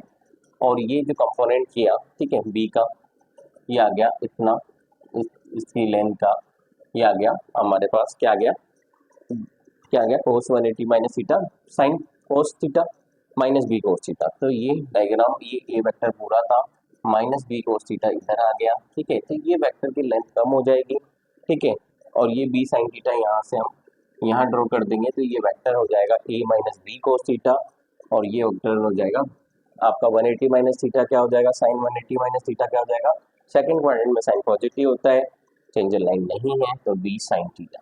और ये जो कंपोनेंट किया, ठीक है, बी का, ये आ गया इतना, इसकी लेंथ का, ये आ गया हमारे पास, क्या आ गया, क्या आ गया, cos 180 minus theta sine cos theta minus b cos theta. तो ये डायग्राम, ये ए वेक्टर पूरा था, माइनस बी कोस थीटा इधर आ गया। ठीक है, तो ये वेक्टर की लेंथ कम हो जाएगी। ठीक है, और ये बी साइन थीटा यहाँ से हम यहाँ ड्रॉ कर देंगे, तो ये वेक्टर हो जाएगा ए माइनस बी कोस थीटा, और ये वेक्टर हो जाएगा आपका 180 माइनस थीटा, क्या हो जाएगा, साइन 180 माइनस थीटा, क्या हो जाएगा, सेकंड क्वाड्रेंट में साइन पॉजिटिव होता है, चेंज लाइन नहीं है, तो बी साइन थीटा,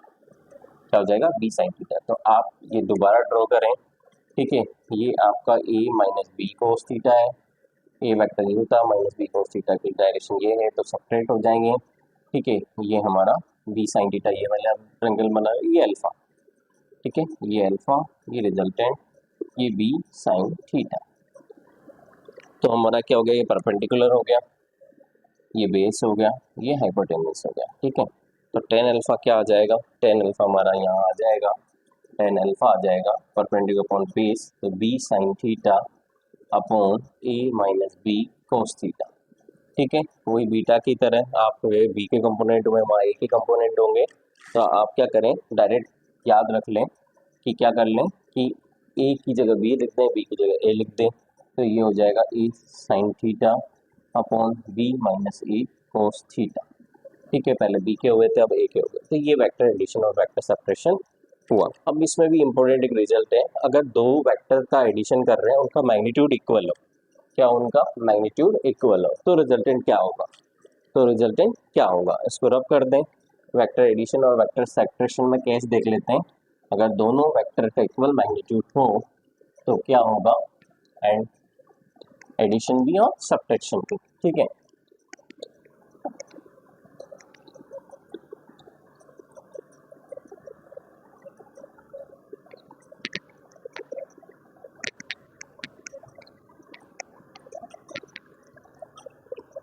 क्या हो जाएगा, बी साइन थीटा। तो आप ये दोबारा ड्रॉ करें। ठीक है, ये आपका ए माइनस बी कोस थीटा है, ए वेक्टर ये होता है, माइनस बी कोस थीटा की डायरेक्शन ये है, तो सब्ट्रैक्ट हो जाएंगे। ठीक है, ये हमारा बी साइन थीटा, ये वाला ट्रायंगल बना है, ये अल्फा। ठीक है, ये अल्फा, ये रिजल्टेंट, ये बी साइन थीटा। तो हमारा क्या हो गया, ये परपेंडिकुलर हो गया, ये बेस हो गया, ये हाइपोटेन्यूस हो गया। ठीक है, तो टेन अल्फा क्या आ जाएगा, टेन अल्फा हमारा यहाँ आ जाएगा, टेन अल्फा आ जाएगा परपेंडिकुलर अपॉन बेस, तो बी साइन थीटा अपॉन ए माइनस बी कोस थीटा। ठीक है, वही बीटा की तरह आप बी के कंपोनेंट में वहाँ ए के कंपोनेंट होंगे, तो आप क्या करें, डायरेक्ट याद रख लें कि क्या कर लें कि ए की जगह बी लिख दें, बी की जगह ए लिख दें, तो ये हो जाएगा a sine theta upon b minus a cos theta. ठीक है, पहले बी के हुए थे, अब ए के हो गए, तो ये वेक्टर एडिशन और वेक्टर सब्ट्रैक्शन हुआ। अब इसमें भी इंपॉर्टेंट एक रिजल्ट है, अगर दो वेक्टर का एडिशन कर रहे हैं, उनका मैग्नीट्यूड इक्वल हो, क्या उनका मैग्नीट्यूड इक्वल हो, तो रिजल्टेंट क्या होगा, तो रिजल्टेंट क्या होगा, इसको रब कर दें। वेक्टर एडिशन और वेक्टर सब्ट्रैक्शन में केस देख लेते हैं, अगर दोनों वेक्टर का इक्वल मैग्नीट्यूड हो तो क्या होगा, एंड एडिशन भी और सब्ट्रैक्शन भी। ठीक है,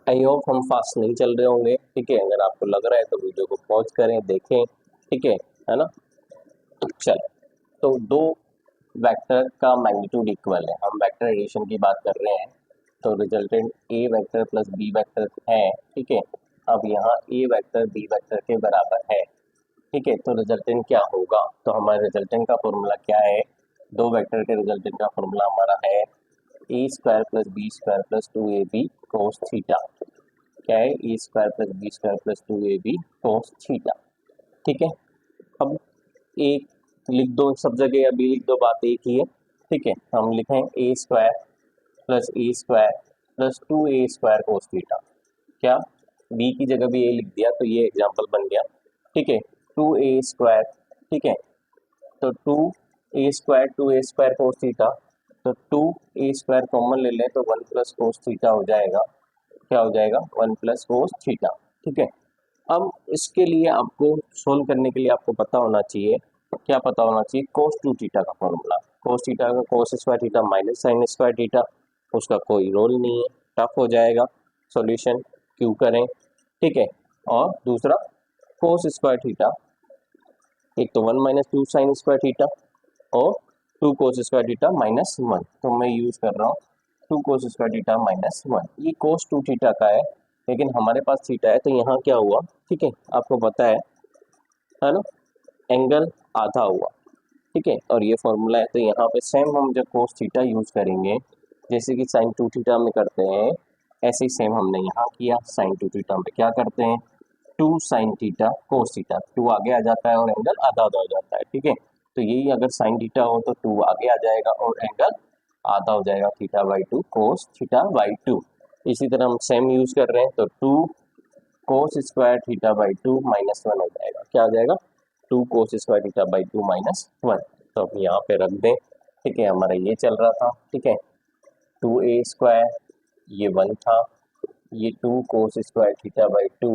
आई होप हम फास्ट नहीं चल रहे होंगे। ठीक है, अगर आपको लग रहा है तो वीडियो को पॉज करें, देखें। ठीक है ना। चलो, तो दो वेक्टर का मैग्नीट्यूड इक्वल है, हम वेक्टर एडिशन की बात कर रहे हैं, तो रिजल्टेंट ए वेक्टर प्लस बी वेक्टर है। ठीक है, अब यहाँ ए वेक्टर बी वेक्टर के बराबर है। ठीक है, तो रिजल्टेंट क्या होगा, तो हमारे रिजल्टेंट का फॉर्मूला क्या है, दो वेक्टर के रिजल्टेंट का फॉर्मूला हमारा है a square plus b square plus 2ab cos theta. क्या है, a square plus b square plus 2ab cos theta. ठीक है, अब एक लिख दो सब जगह या बी लिख दो, बात एक ही है। ठीक है, हम लिखें a square plus 2a square cos theta. क्या, बी की जगह भी ए लिख दिया, तो ये एग्जाम्पल बन गया। ठीक है, 2a स्क्वायर। ठीक है, तो 2a स्क्वायर कोस थीटा, तो 2a स्क्वायर कॉमन ले लें तो 1 प्लस कोस थीटा हो जाएगा। क्या हो जाएगा, 1 प्लस कोस थीटा। ठीक है, अब इसके लिए आपको सोल्व करने के लिए आपको पता होना चाहिए, क्या पता होना चाहिए, कोस 2 थीटा का फॉर्मूला। कोस थीटा का कोस square theta minus sign square theta, उसका कोई रोल नहीं है, टफ हो जाएगा सॉल्यूशन, क्यों करें। ठीक है, और दूसरा कोस स्क्वायर थीटा, एक तो 1 माइनस 2 साइन स्क्वायर थीटा और 2 कोस स्क्वायर थीटा माइनस 1, तो मैं यूज कर रहा हूँ 2 कोस स्क्वायर थीटा माइनस 1। ये कोस 2 थीटा का है, लेकिन हमारे पास थीटा है, तो यहाँ क्या हुआ, ठीक है, आपको पता है ना, एंगल आधा हुआ। ठीक है, और ये फॉर्मूला है, तो यहाँ पे सेम हम जब कोस थीटा यूज करेंगे, जैसे कि साइन 2 थीटा में करते हैं, ऐसे ही सेम हमने यहाँ किया, साइन 2 थीटा में क्या करते हैं, 2 साइन थीटा कोस थीटा, 2 आगे आ जाता है और एंगल आधा आधा हो जाता है। ठीक है, तो यही अगर साइन थीटा हो तो 2 आगे आ जाएगा और एंगल आधा हो जाएगा, theta by 2 cos theta by 2। इसी तरह हम सेम यूज कर रहे हैं, तो 2 कोस स्क्वायर थीटा बाई 2 माइनस 1 हो जाएगा। क्या हो जाएगा, 2 कोस स्क्वायर थीटा बाई 2 माइनस 1। तो अब यहाँ पे रख दें। ठीक है, हमारा ये चल रहा था। ठीक है, 2a स्क्वायर, ये 1 था, ये 2 कोस स्क्वायर थीटा बाई 2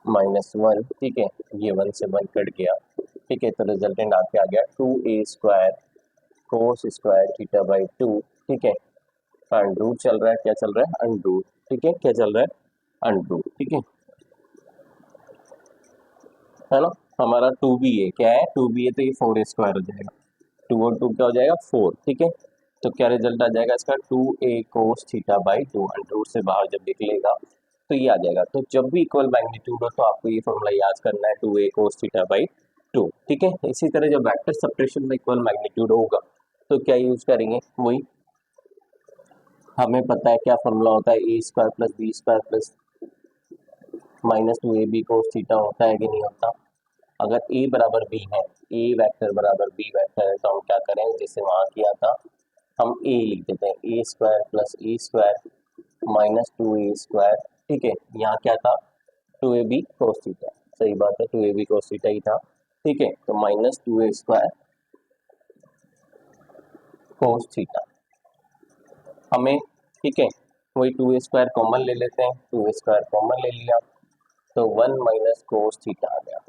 माइनस 1। ठीक है, ये 1 से 1 कट गया। ठीक है, तो रिजल्टेंट आपके आ गया 2a square cos square theta by 2। ठीक है, अंडरूट चल रहा है, क्या चल रहा है, अंडरूट। ठीक है, क्या चल रहा है, अंडरूट। ठीक है ना, हमारा 2b है, क्या है, 2b है, तो ये 4a स्क्वायर हो जाएगा, 2 और 2 क्या हो जाएगा, 4। ठीक है, तो क्या रिजल्ट आ जाएगा इसका, 2a cos theta by 2, under root से बाहर जब निकलेगा तो ये आ जाएगा। तो जब भी इक्वल मैग्नीट्यूड हो तो आपको ये फॉर्मूला याद करना है, 2a कोस थीटा बाई 2। ठीक है, इसी तरह जब वेक्टर सब्ट्रैक्शन में इक्वल मैग्नीट्यूड होगा तो क्या यूज करेंगे, वही हमें पता है क्या फॉर्मूला होता है, a square plus b square plus minus 2ab cos theta होता है कि नहीं होता। अगर a बराबर b है, a वेक्टर बराबर b वेक्टर है, तो हम क्या करें, जैसे वहाँ किया था, हम a लिख देते हैं, ए square plus a square minus 2a square. ठीक है, यहाँ क्या था, 2ab कोस थीटा, सही बात है, 2ab कोस थीटा ही था। ठीक है, तो minus 2a square cos theta हमें। ठीक है, वही 2a स्क्वायर कॉमन ले लेते हैं, 2a स्क्वायर कॉमन ले लिया, तो 1 माइनस कोस थीटा आ गया।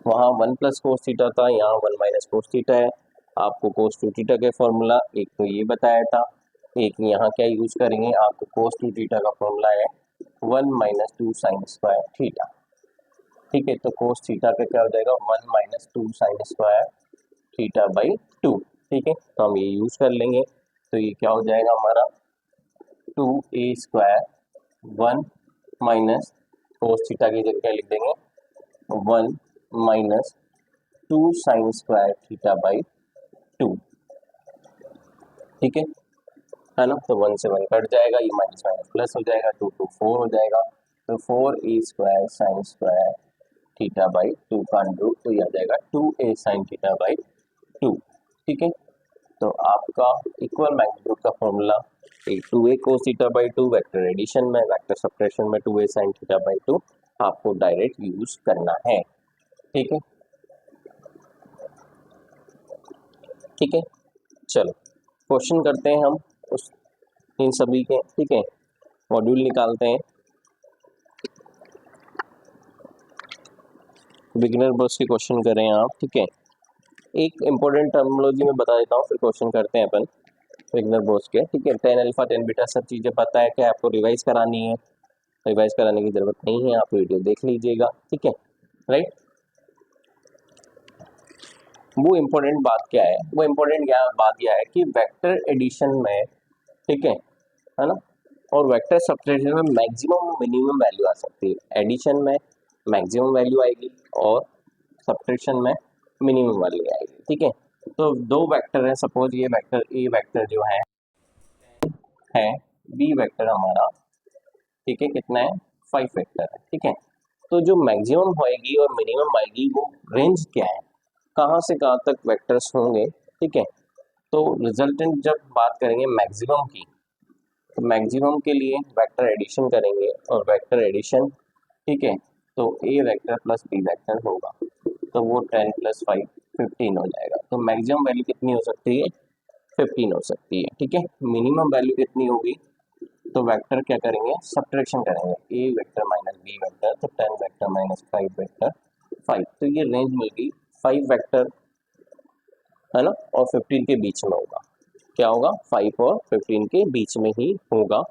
वहाँ 1 प्लस कोस थीटा था, यहाँ 1 माइनस कोस थीटा है। आपको कोस 2 थीटा के फॉर्मूला एक तो ये बताया था, एक यहाँ क्या यूज करेंगे, आपको कोस 2 थीटा का फॉर्मूला है 1 माइनस 2 साइन स्क्वायर थीटा। ठीक है, तो कोस थीटा का क्या हो जाएगा, 1 minus 2 sign square theta by 2। ठीक है, तो हम ये यूज कर लेंगे, तो ये क्या हो जाएगा हमारा 2a² 1 माइनस कोस थीटा की जगह क्या लिख देंगे 1 minus 2 sign square theta by 2। ठीक है ना। तो 1 से 1 कट जाएगा, ये माइनस माइनस प्लस हो जाएगा, 2 2 4 हो जाएगा। तो 4a² sign square theta by 2 का अंडर, तो ये आ जाएगा 2a साइन थीटा बाई 2। ठीक है, तो आपका इक्वल मैग्नीट्यूड का formula 2a cos theta by 2 vector addition में, वेक्टर सब्ट्रैक्शन में 2a साइन थीटा बाई 2 आपको डायरेक्ट यूज करना है। ठीक है, ठीक है, चलो क्वेश्चन करते हैं हम उस इन सभी के। ठीक है, मॉड्यूल निकालते हैं। बिगिनर बॉक्स के क्वेश्चन करें आप। ठीक है, एक इंपॉर्टेंट टर्मिनोलॉजी में बता देता हूँ, फिर क्वेश्चन करते हैं अपन बिगिनर बॉक्स के। ठीक है, tan अल्फा tan बीटा सब चीज़ें पता है, क्या आपको रिवाइज करानी है? रिवाइज कराने की जरूरत नहीं है, आप वीडियो देख लीजिएगा। ठीक है, राइट। वो इम्पोर्टेंट बात क्या है? वो इम्पोर्टेंट बात यह है कि वेक्टर एडिशन में, ठीक है ना, और वेक्टर सब्ट्रैक्शन में मैक्सिमम मिनिमम वैल्यू आ सकती है। एडिशन में मैक्सिमम वैल्यू आएगी और सब्ट्रैक्शन में मिनिमम वैल्यू आएगी। ठीक है, तो दो वेक्टर है, सपोज ये वेक्टर ए वेक्टर जो है बी वेक्टर हमारा, ठीक है, कितना है 5 वेक्टर है। ठीक है, तो जो मैक्सिमम होएगी और मिनिमम आएगी वो रेंज क्या है, कहाँ से कहाँ तक वेक्टर्स होंगे। ठीक है, तो रिजल्टेंट जब बात करेंगे मैक्सिमम की, तो मैक्सिमम के लिए वेक्टर एडिशन करेंगे और वेक्टर एडिशन, ठीक है, तो ए वेक्टर प्लस बी वेक्टर होगा, तो वो 10 प्लस 5 15 हो जाएगा। तो मैक्सिमम वैल्यू कितनी हो सकती है 15 हो सकती है। ठीक है, मिनिमम वैल्यू कितनी होगी, तो वेक्टर क्या करेंगे सब्ट्रैक्शन करेंगे, ए वेक्टर माइनस बी वेक्टर, तो 10 वेक्टर माइनस 5 वेक्टर 5, तो ये रेंज मिल गई 5 वेक्टर है ना, और 15 के बीच में होगा। क्या होगा 5 और 15 के बीच में ही होगा,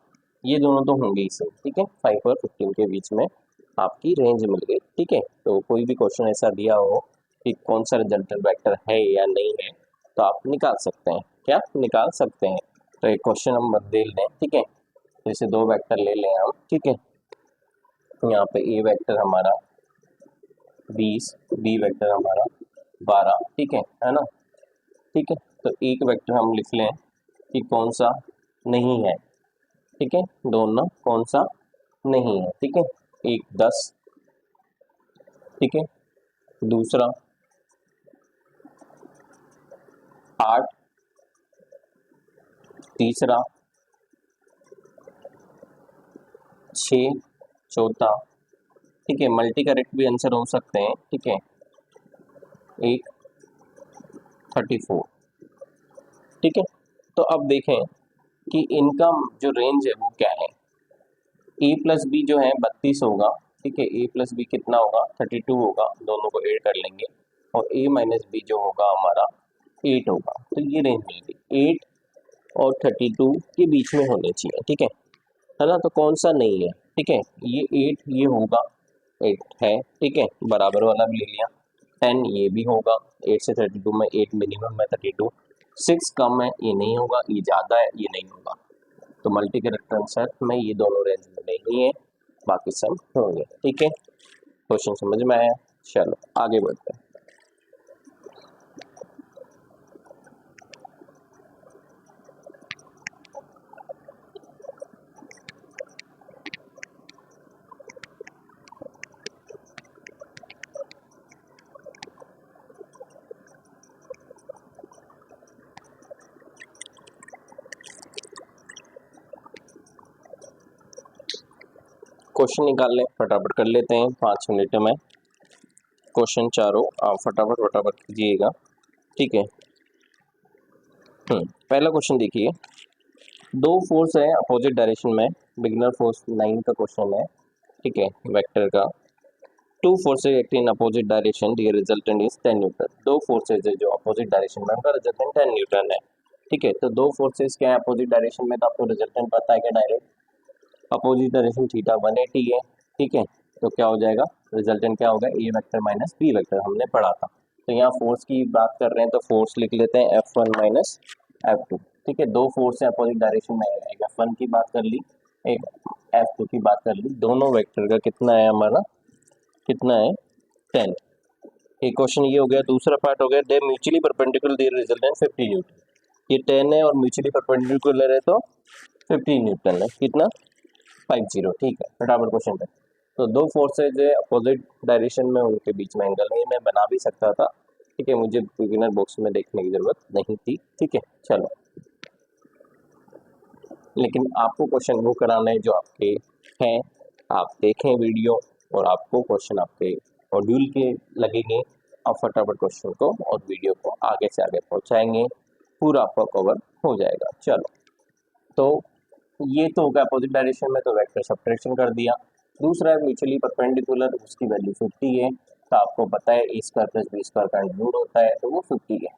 ये दोनों तो होंगे इसे। ठीक है, 5 और 15 के बीच में आपकी रेंज मिल गई। ठीक है, तो कोई भी क्वेश्चन ऐसा दिया हो कि कौन सा रिजल्टेंट वेक्टर है या नहीं है, तो आप निकाल सकते हैं। क्या निकाल सकते हैं? तो एक क्वेश्चन हम दे लें। ठीक है, जैसे दो वेक्टर ले लें हम। ठीक है, यहाँ पे ए वेक्टर हमारा 20, बी वेक्टर हमारा 12। ठीक है ना। ठीक है, तो एक वेक्टर हम लिख लें कि कौन सा नहीं है। ठीक है, दोनों कौन सा नहीं है। ठीक है, एक 10, ठीक है, दूसरा 8, तीसरा 6, चौथा, ठीक है, मल्टी करेक्ट भी आंसर हो सकते हैं। ठीक है, एक 34। ठीक है, तो अब देखें कि इनका जो रेंज है वो क्या है। ए प्लस बी जो है 32 होगा। ठीक है, ए प्लस बी कितना होगा 32 होगा, दोनों को ऐड कर लेंगे, और ए माइनस बी जो होगा हमारा 8 होगा। तो ये रेंज मिलेगी 8 और 32 के बीच में होनी चाहिए। ठीक है ना, तो कौन सा नहीं है। ठीक है, ये 8 ये होगा, 8 है। ठीक है, बराबर वाला भी ले लिया। 10 ये भी होगा, 8 से 32 में 8 मिनिमम है, 32 6 कम है, ये नहीं होगा, ये ज़्यादा है, ये नहीं होगा। तो मल्टी कैरेक्टर आंसर में ये दोनों रेंज में नहीं है, बाकी सब होंगे। ठीक है, क्वेश्चन समझ में आया? चलो आगे बढ़ते हैं। क्वेश्चन निकाल लें, फटाफट कर लेते हैं 5 मिनट में। क्वेश्चन चारों आप फटाफट फटाफट कीजिएगा। ठीक है, पहला क्वेश्चन देखिए, दो फोर्स है अपोजिट डायरेक्शन में, बिगिनर फोर्स 9 का क्वेश्चन है। ठीक है, वेक्टर का, two forces acting in opposite direction, the resultant is 10 Newton. दो फोर्सेज है जो अपोजिट डायरेक्शन में, उनका रिजल्टेंट 10 न्यूटन है। ठीक है, तो दो फोर्सेज क्या है अपोजिट डायरेक्शन में, तो आपको रिजल्टेंट पता है क्या, डायरेक्ट अपोजिट डायरेक्शन थीटा 180 है। ठीक है, तो क्या हो जाएगा रिजल्टेंट, क्या होगा ए वेक्टर माइनस बी वेक्टर, हमने पढ़ा था। तो यहाँ फोर्स की बात कर रहे हैं तो फोर्स लिख लेते हैं F1 माइनस F2। ठीक है, दो फोर्स है अपोजिट डायरेक्शन में, एक F1 की बात कर ली, एक F2 की बात कर ली, दोनों वेक्टर का कितना है हमारा, कितना है 10। एक क्वेश्चन ये हो गया। दूसरा पार्ट हो गया दे म्यूचुअली परपेंडिकुलर दे रिजल्टेंट 50 न्यूटन। ये 10 है और म्यूचुअली परपेंडिकुलर है तो 50 न्यूटन है, कितना 50। ठीक है, फटाफट क्वेश्चन पे। तो दो फोर्सेज है अपोजिट डायरेक्शन में, उनके बीच में एंगल नहीं, मैं बना भी सकता था, ठीक है, मुझे बिगिनर बॉक्स में देखने की जरूरत नहीं थी, ठीक है। चलो, लेकिन आपको क्वेश्चन वो कराना है जो आपके हैं, आप देखें वीडियो और आपको क्वेश्चन आपके मॉड्यूल के लगेंगे, आप फटाफट क्वेश्चन को और वीडियो को आगे से आगे पहुंचाएंगे, पूरा आपका कवर हो जाएगा। चलो, तो ये तो होगा अपोजिट डायरेक्शन में, तो वेक्टर सब्ट्रैक्शन कर दिया। दूसरा है म्यूचुअली परपेंडिकुलर, उसकी वैल्यू 50 है, तो आपको पता है a² + b² का रूट होता है, तो वो 50 है।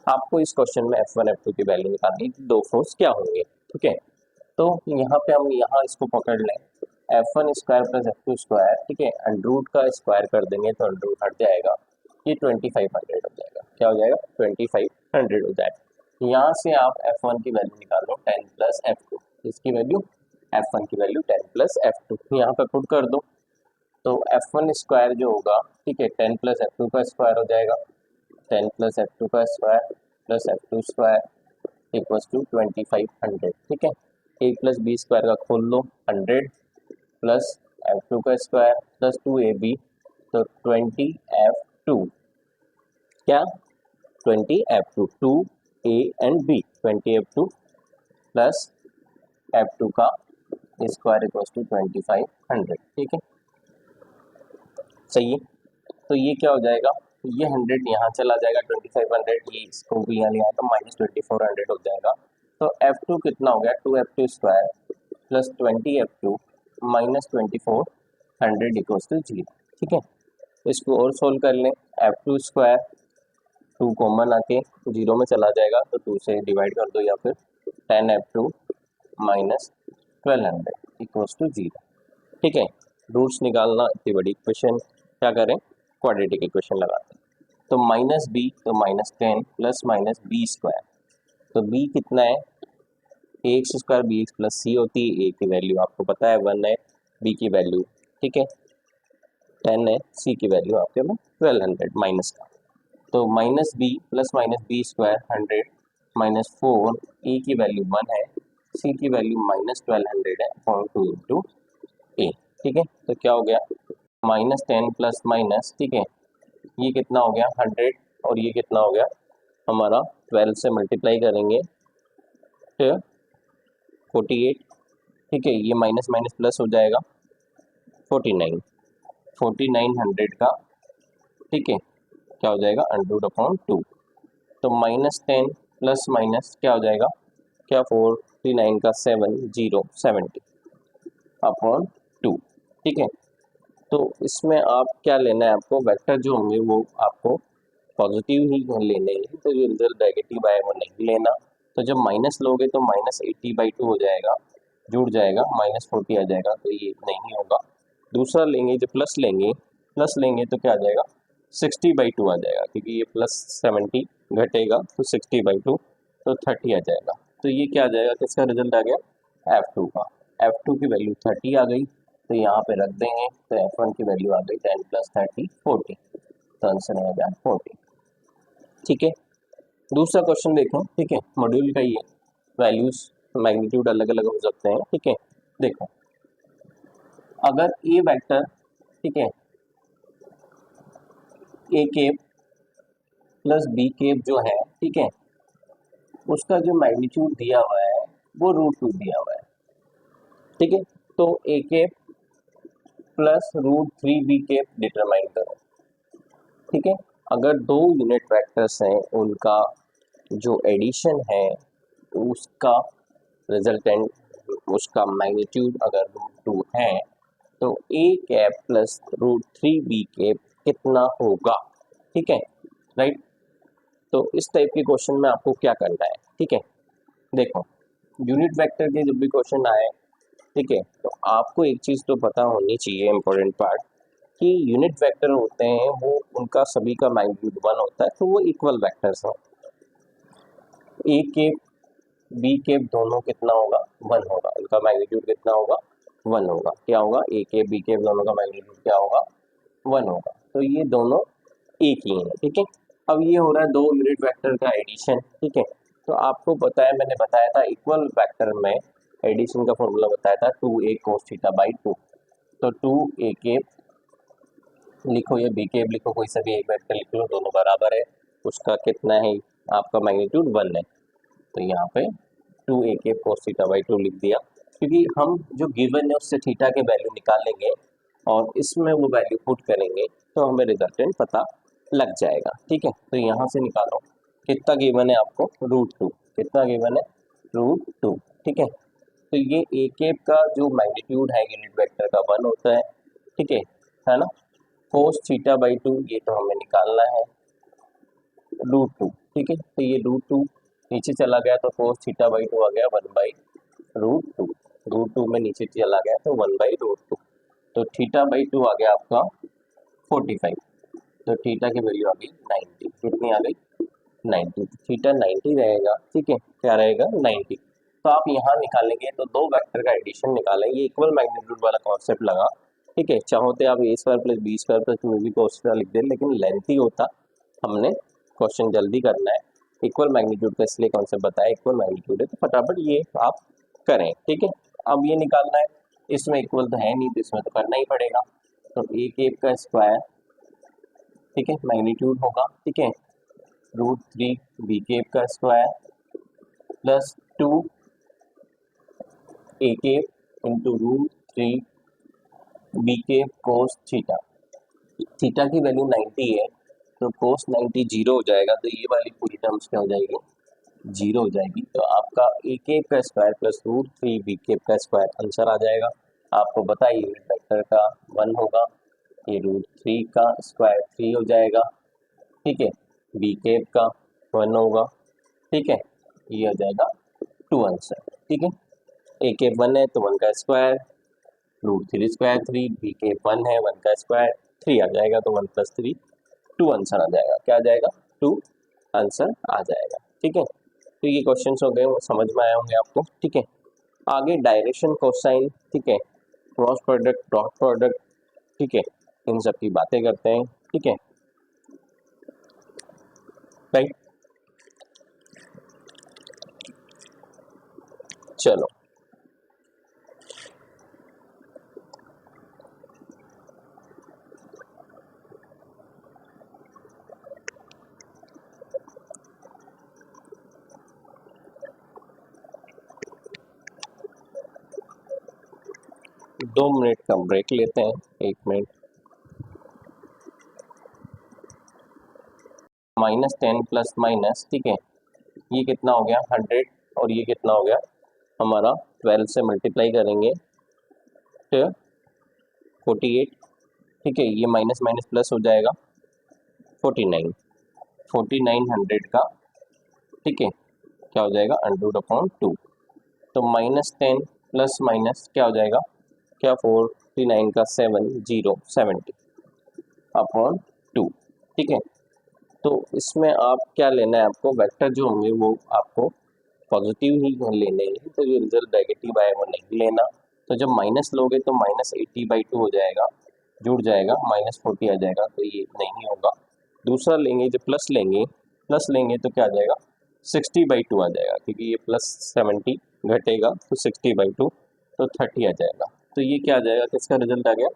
आपको इस क्वेश्चन में F1 F2 की वैल्यू निकालनी है, दो फोर्स क्या होंगे, ठीक है। तो यहाँ पे हम यहाँ इसको पकड़ लें, F1² + F2², ठीक है, अंडरूट का स्क्वायर कर देंगे तो अंडरूट हट जाएगा, ये 2500 हो जाएगा। क्या हो जाएगा, 2500 हो जाएगा। यहाँ से आप F1 की वैल्यू निकाल लो 10 + F2, इसकी वैल्यू F1 की वैल्यू 10 + F2 यहाँ पे पुट कर दो, तो F1² जो होगा, ठीक है, 10 + F2 का स्क्वायर हो जाएगा, 10 + F2 का स्क्वायर + F2² = 2500, ठीक है। a + b² का खोल लो 100 + F2 का स्क्वायर + 2ab, तो 20F2, क्या 20F2, 2a and b, 20F2 + F2 का स्क्वायर = 2500, ठीक है, सही है। तो ये क्या हो जाएगा, ये 100 यहाँ चला जाएगा, 2500 ये इसको भी यहाँ ले आया तो -2400 हो जाएगा। तो F2 कितना हो गया, 2F2² + 20F2 - 2400 = 0, ठीक है। इसको और सोल्व कर लें, F2², 2 कॉमन आके 0 में चला जाएगा, तो 2 से डिवाइड कर दो, या फिर 10F2 - 1200 = 0, ठीक है। रूट्स निकालना इतनी बड़ी इक्वेशन, क्या करें, क्वाड्रेटिक इक्वेशन लगाते हैं। तो -b, तो -10 ± b², तो b कितना है, ax² bx + c होती है, a की वैल्यू आपको पता है 1 है, b की वैल्यू, ठीक है, 10 है, c की वैल्यू आपके में 1200 माइनस का, तो -b ± b² 100 - 4, a की वैल्यू 1 है, c की वैल्यू -1200 है, 0.2 × a, ठीक है। तो क्या हो गया, -10 + माइनस, ठीक है, ये कितना हो गया 100, और ये कितना हो गया हमारा 12 से मल्टीप्लाई करेंगे फिर 48, ठीक है, ये माइनस माइनस प्लस हो जाएगा 4900 का, ठीक है, क्या हो जाएगा √2, तो -10 + माइनस क्या हो जाएगा, क्या 49 का 70/2, ठीक है। तो इसमें आप क्या लेना है, आपको वेक्टर जो होंगे वो आपको पॉजिटिव ही लेने हैं, तो जो रिजल्ट नेगेटिव आए वो नहीं लेना। तो जब माइनस लोगे तो -80/2 हो जाएगा, जुड़ जाएगा, -40 आ जाएगा, तो ये नहीं होगा। दूसरा लेंगे, जो प्लस लेंगे तो क्या आ जाएगा 60/2 आ जाएगा, क्योंकि ये +70 घटेगा तो 60/2, तो 30 आ जाएगा। तो ये क्या आ जाएगा, किसका रिजल्ट आ गया, F2 का। F2 की वैल्यू 30 आ गई, तो यहाँ पे रख देंगे, तो F1 की वैल्यू आ गई 10 + 30 40, तो आंसर आ गया 40, ठीक है। दूसरा क्वेश्चन देखें, ठीक है, मॉड्यूल का ही है, वैल्यूज मैग्नीट्यूड अलग अलग हो सकते हैं, ठीक है। देखो, अगर ए वेक्टर, ठीक है, a कैप + b कैप जो है, ठीक है, उसका जो मैग्नीट्यूड दिया हुआ है वो √2 दिया हुआ है, ठीक है। तो a cap + √3b cap determine करो, ठीक है। अगर दो यूनिट वेक्टर्स हैं, उनका जो एडिशन है उसका रिजल्टेंट, उसका मैग्नीट्यूड अगर √2 है, तो a कैप + √3b कैप कितना होगा, ठीक है, राइट। तो इस टाइप के क्वेश्चन में आपको क्या करना है, ठीक है। देखो, यूनिट वेक्टर के जब भी क्वेश्चन आए, ठीक है, तो आपको एक चीज़ तो पता होनी चाहिए, इम्पोर्टेंट पार्ट, कि यूनिट वेक्टर होते हैं वो उनका सभी का मैग्नीट्यूड 1 होता है, तो वो इक्वल वेक्टर्स हैं। ए कैप बी केप दोनों कितना होगा, 1 होगा, इनका मैग्नीट्यूड कितना होगा, 1 होगा। क्या होगा, ए केप बी केप दोनों का मैग्नीट्यूड क्या होगा, 1 होगा। तो ये दोनों एक ही है, ठीक है। अब ये हो रहा है दो यूनिट वेक्टर का एडिशन, ठीक है। तो आपको पता है, मैंने बताया था इक्वल वेक्टर में एडिशन का फॉर्मूला बताया था 2a cos थीटा बाई 2। तो 2a केप लिखो या बी केप लिखो, कोई सा भी एक वेक्टर लिख लो, दोनों बराबर है, उसका कितना है, आपका मैग्नीट्यूड 1 है। तो यहाँ पे 2a cap cos theta by 2 लिख दिया, क्योंकि हम जो गिवन है उससे थीटा के वैल्यू निकालेंगे और इसमें वो वैल्यू पुट करेंगे तो हमें रिजल्टेंट पता लग जाएगा, ठीक है। तो यहाँ से निकालो कितना गिवन है आपको, √2, कितना गिवन है, √2, ठीक है। तो ये ए केप का जो मैग्नीट्यूड है यूनिट वेक्टर का 1 होता है, ठीक है ना। cos थीटा बाई 2 ये तो हमें निकालना है √2, ठीक है। तो ये √2 नीचे चला गया तो cos थीटा बाई 2 आ गया 1/√2, √2 में नीचे चला गया तो 1/√2। तो थीटा बाई 2 आ गया आपका 45, तो थीटा की वैल्यू आ गई 90, कितनी आ गई, 90। थीटा 90 रहेगा, ठीक है, क्या रहेगा, 90। तो आप यहाँ निकालेंगे तो दो वेक्टर का एडिशन निकालेंगे, इक्वल मैग्नीट्यूड वाला कॉन्सेप्ट लगा, ठीक है। चाहो तो आप a² + b² + 2ab cos theta लिख दें, लेकिन लेंथी होता, हमने क्वेश्चन जल्दी करना है, इक्वल मैग्नीट्यूड का इसलिए कॉन्सेप्ट बताया, इक्वल मैग्नीट्यूड है तो फटाफट ये आप करें, ठीक है। अब ये निकालना है, इसमें इक्वल तो है नहीं तो इसमें तो करना ही पड़ेगा। तो ए केप का स्क्वायर, ठीक है, मैग्नीट्यूड होगा, ठीक है, √3 बी केप का square plus 2 a cap into √3 b cap cos theta. Theta की वैल्यू 90 है तो कोस 90 जीरो हो जाएगा, तो ये वाली पूरी टर्म्स क्या हो जाएगी, जीरो हो जाएगी। तो आपका ए केप का स्क्वायर प्लस √3 बी केप का स्क्वायर आंसर आ जाएगा। आपको बताइए यूनिट वेक्टर का 1 होगा, ये √3 का स्क्वायर 3 हो जाएगा, ठीक है, बी केप का 1 होगा, ठीक है, ये हो जाएगा 2 आंसर, ठीक है। ए केप 1 है तो 1 का स्क्वायर, √3 स्क्वायर 3, बी केप 1 है 1 का स्क्वायर 3 आ जाएगा, तो 1 + 3 2 आंसर आ जाएगा, क्या आ जाएगा, 2 आंसर आ जाएगा, ठीक है। तो ये क्वेश्चन हो गए, वो समझ में आए होंगे आपको, ठीक है। आगे डायरेक्शन, कोसाइन, ठीक है, क्रॉस प्रोडक्ट, डॉट प्रोडक्ट, ठीक है, इन सब की बातें करते हैं, ठीक है, राइट। चलो दो मिनट का ब्रेक लेते हैं, 1 मिनट। -10 प्लस माइनस, ठीक है, ये कितना हो गया 100 और ये कितना हो गया हमारा 12 से मल्टीप्लाई करेंगे तो 48, ठीक है, ये माइनस माइनस प्लस हो जाएगा 49, 4900 का, ठीक है, क्या हो जाएगा √2। तो -10 प्लस माइनस क्या हो जाएगा, क्या 49 का 70 अपॉन 2, ठीक है। तो इसमें आप क्या लेना है, आपको वेक्टर जो होंगे वो आपको पॉजिटिव ही लेने हैं, तो जो रिजल्ट नेगेटिव आए वो नहीं लेना। तो जब माइनस लोगे तो -80/2 हो जाएगा, जुड़ जाएगा, -40 आ जाएगा, तो ये नहीं होगा। दूसरा लेंगे जो प्लस लेंगे तो क्या आ जाएगा 60/2 आ जाएगा, क्योंकि ये +70 घटेगा तो 60/2 तो 30 आ जाएगा। तो ये क्या आ जाएगा, किसका रिजल्ट आ गया,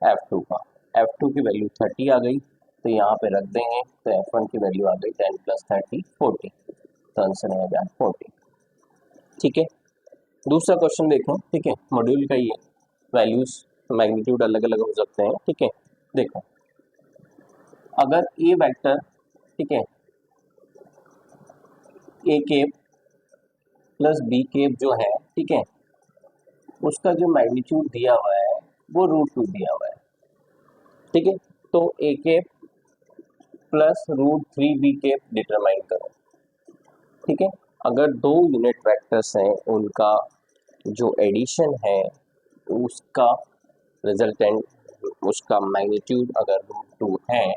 F2 का। F2 की वैल्यू 30 आ गई, तो यहाँ पे रख देंगे, तो F1 की वैल्यू आ गई 10 + 30 40, तो आंसर आ गया 40, ठीक है। दूसरा क्वेश्चन देखें, ठीक है, मॉड्यूल का ही है, वैल्यूज मैग्नीट्यूड अलग अलग हो सकते हैं, ठीक है। देखो अगर ए वेक्टर, ठीक है, ए केप प्लस बी केप जो है, ठीक है, उसका जो मैग्नीट्यूड दिया हुआ है वो √2 दिया हुआ है, ठीक है। तो a cap plus √3 b cap determine करो, ठीक है। अगर दो यूनिट वेक्टर्स हैं उनका जो एडिशन है उसका रिजल्टेंट, उसका मैग्नीट्यूड अगर √2 है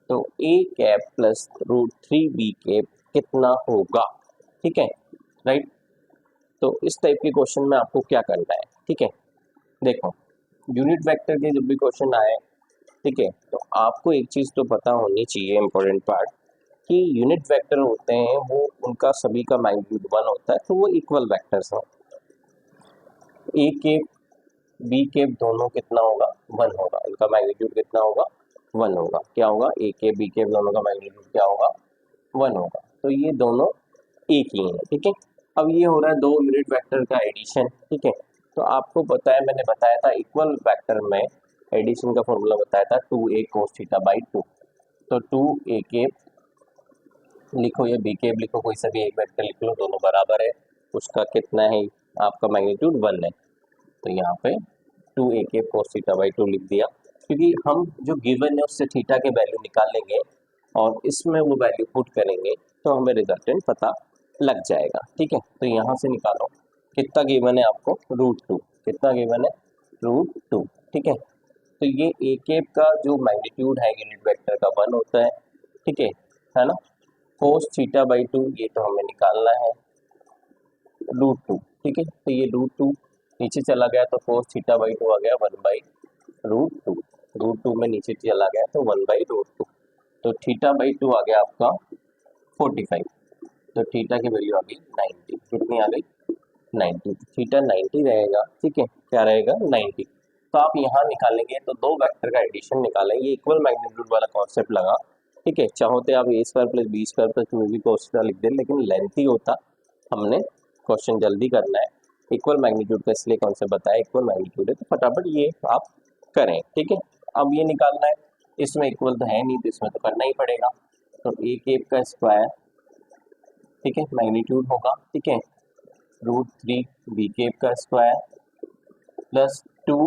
तो A cap plus √3 B cap कितना होगा, ठीक है, राइट। तो इस टाइप के क्वेश्चन में आपको क्या करना है, ठीक है। देखो यूनिट वेक्टर के जब भी क्वेश्चन आए, ठीक है, तो आपको एक चीज तो पता होनी चाहिए, इंपॉर्टेंट पार्ट, कि यूनिट वेक्टर होते हैं वो उनका सभी का मैग्नीट्यूड 1 होता है, तो वो इक्वल वेक्टर्स हैं। ए केप बी केप दोनों कितना होगा, 1 होगा, इनका मैग्नीट्यूड कितना होगा, 1 होगा। क्या होगा, ए केप बी केप दोनों का मैग्नीट्यूड क्या होगा, 1 होगा। तो ये दोनों एक ही है, ठीक है। अब ये हो रहा है दो यूनिट वेक्टर का एडिशन, ठीक है। तो आपको पता है, मैंने बताया था इक्वल वेक्टर में एडिशन का फॉर्मूला बताया था 2a cos थीटा बाई 2। तो 2a केप लिखो या बी केप लिखो, कोई सा भी एक वेक्टर लिख लो, दोनों बराबर है, उसका कितना है, आपका मैग्नीट्यूड 1 है। तो यहाँ पे 2a cap cos theta by 2 लिख दिया, क्योंकि हम जो गिवन है उससे थीटा के वैल्यू निकालेंगे और इसमें वो वैल्यू पुट करेंगे तो हमें रिजल्टेंट पता लग जाएगा, ठीक है। तो यहाँ से निकालो कितना गिवन है आपको, √2, कितना गिवन है, √2, ठीक है। तो ये ए केप का जो मैग्नीट्यूड है यूनिट वेक्टर का 1 होता है, ठीक है ना। cos थीटा बाई 2 ये तो हमें निकालना है, √2, ठीक है। तो ये √2 नीचे चला गया तो cos थीटा बाई 2 आ गया 1/√2, √2 में नीचे चला गया तो 1/√2। तो थीटा बाई 2 आ गया आपका 45, तो थीटा की वैल्यू आ गई 90, कितनी आ गई, 90, थीटा 90 रहेगा, ठीक है, क्या रहेगा, 90। तो आप यहाँ निकालेंगे तो दो वेक्टर का एडिशन निकालेंगे, ये इक्वल मैग्नीट्यूड वाला कॉन्सेप्ट लगा, ठीक है। चाहो तो आप a² + b² + 2ab cos theta लिख दें, लेकिन लेंथी होता, हमने क्वेश्चन जल्दी करना है, इक्वल मैग्नीट्यूड का इसलिए कॉन्सेप्ट बताया, इक्वल मैग्नीट्यूड है तो फटाफट ये आप करें, ठीक है। अब ये निकालना है, इसमें इक्वल तो है नहीं तो इसमें तो करना ही पड़ेगा। तो ए केप का स्क्वायर, ठीक है, मैग्नीट्यूड होगा, ठीक है, √3 बी केप का square plus 2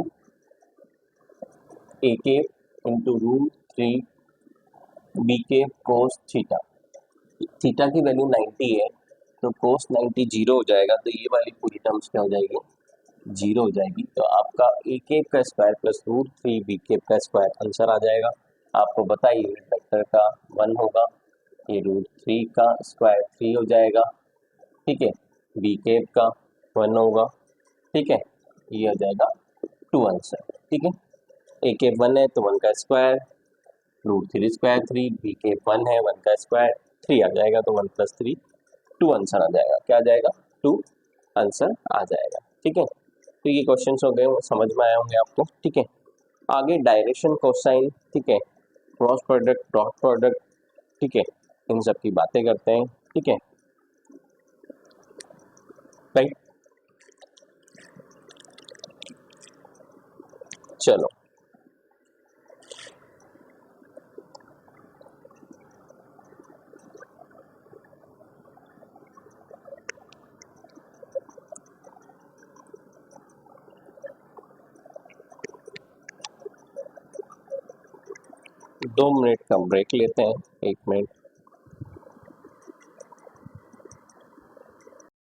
a cap into √3 b cap cos theta. Theta की वैल्यू 90 है तो कोस 90 जीरो हो जाएगा, तो ये वाली पूरी टर्म्स क्या हो जाएगी, जीरो हो जाएगी। तो आपका ए केप का स्क्वायर प्लस √3 बी केप का स्क्वायर आंसर आ जाएगा। आपको बताइए यूनिट वेक्टर का 1 होगा, ये √3 का स्क्वायर 3 हो जाएगा, ठीक है, बी केप का 1 होगा, ठीक है, ये हो जाएगा 2 आंसर, ठीक है। ए केप 1 है तो 1 का स्क्वायर, √3 स्क्वायर 3, बी केप 1 है 1 का स्क्वायर 3 आ जाएगा, तो 1 + 3 2 आंसर आ जाएगा, क्या आ जाएगा, 2 आंसर आ जाएगा, ठीक है। तो ये क्वेश्चंस हो गए, वो समझ में आए होंगे आपको, ठीक है। आगे डायरेक्शन, कोसाइन, ठीक है, क्रॉस प्रोडक्ट, डॉट प्रोडक्ट, ठीक है, इन सब की बातें करते हैं, ठीक है, राइट। चलो दो मिनट का ब्रेक लेते हैं, 1 मिनट।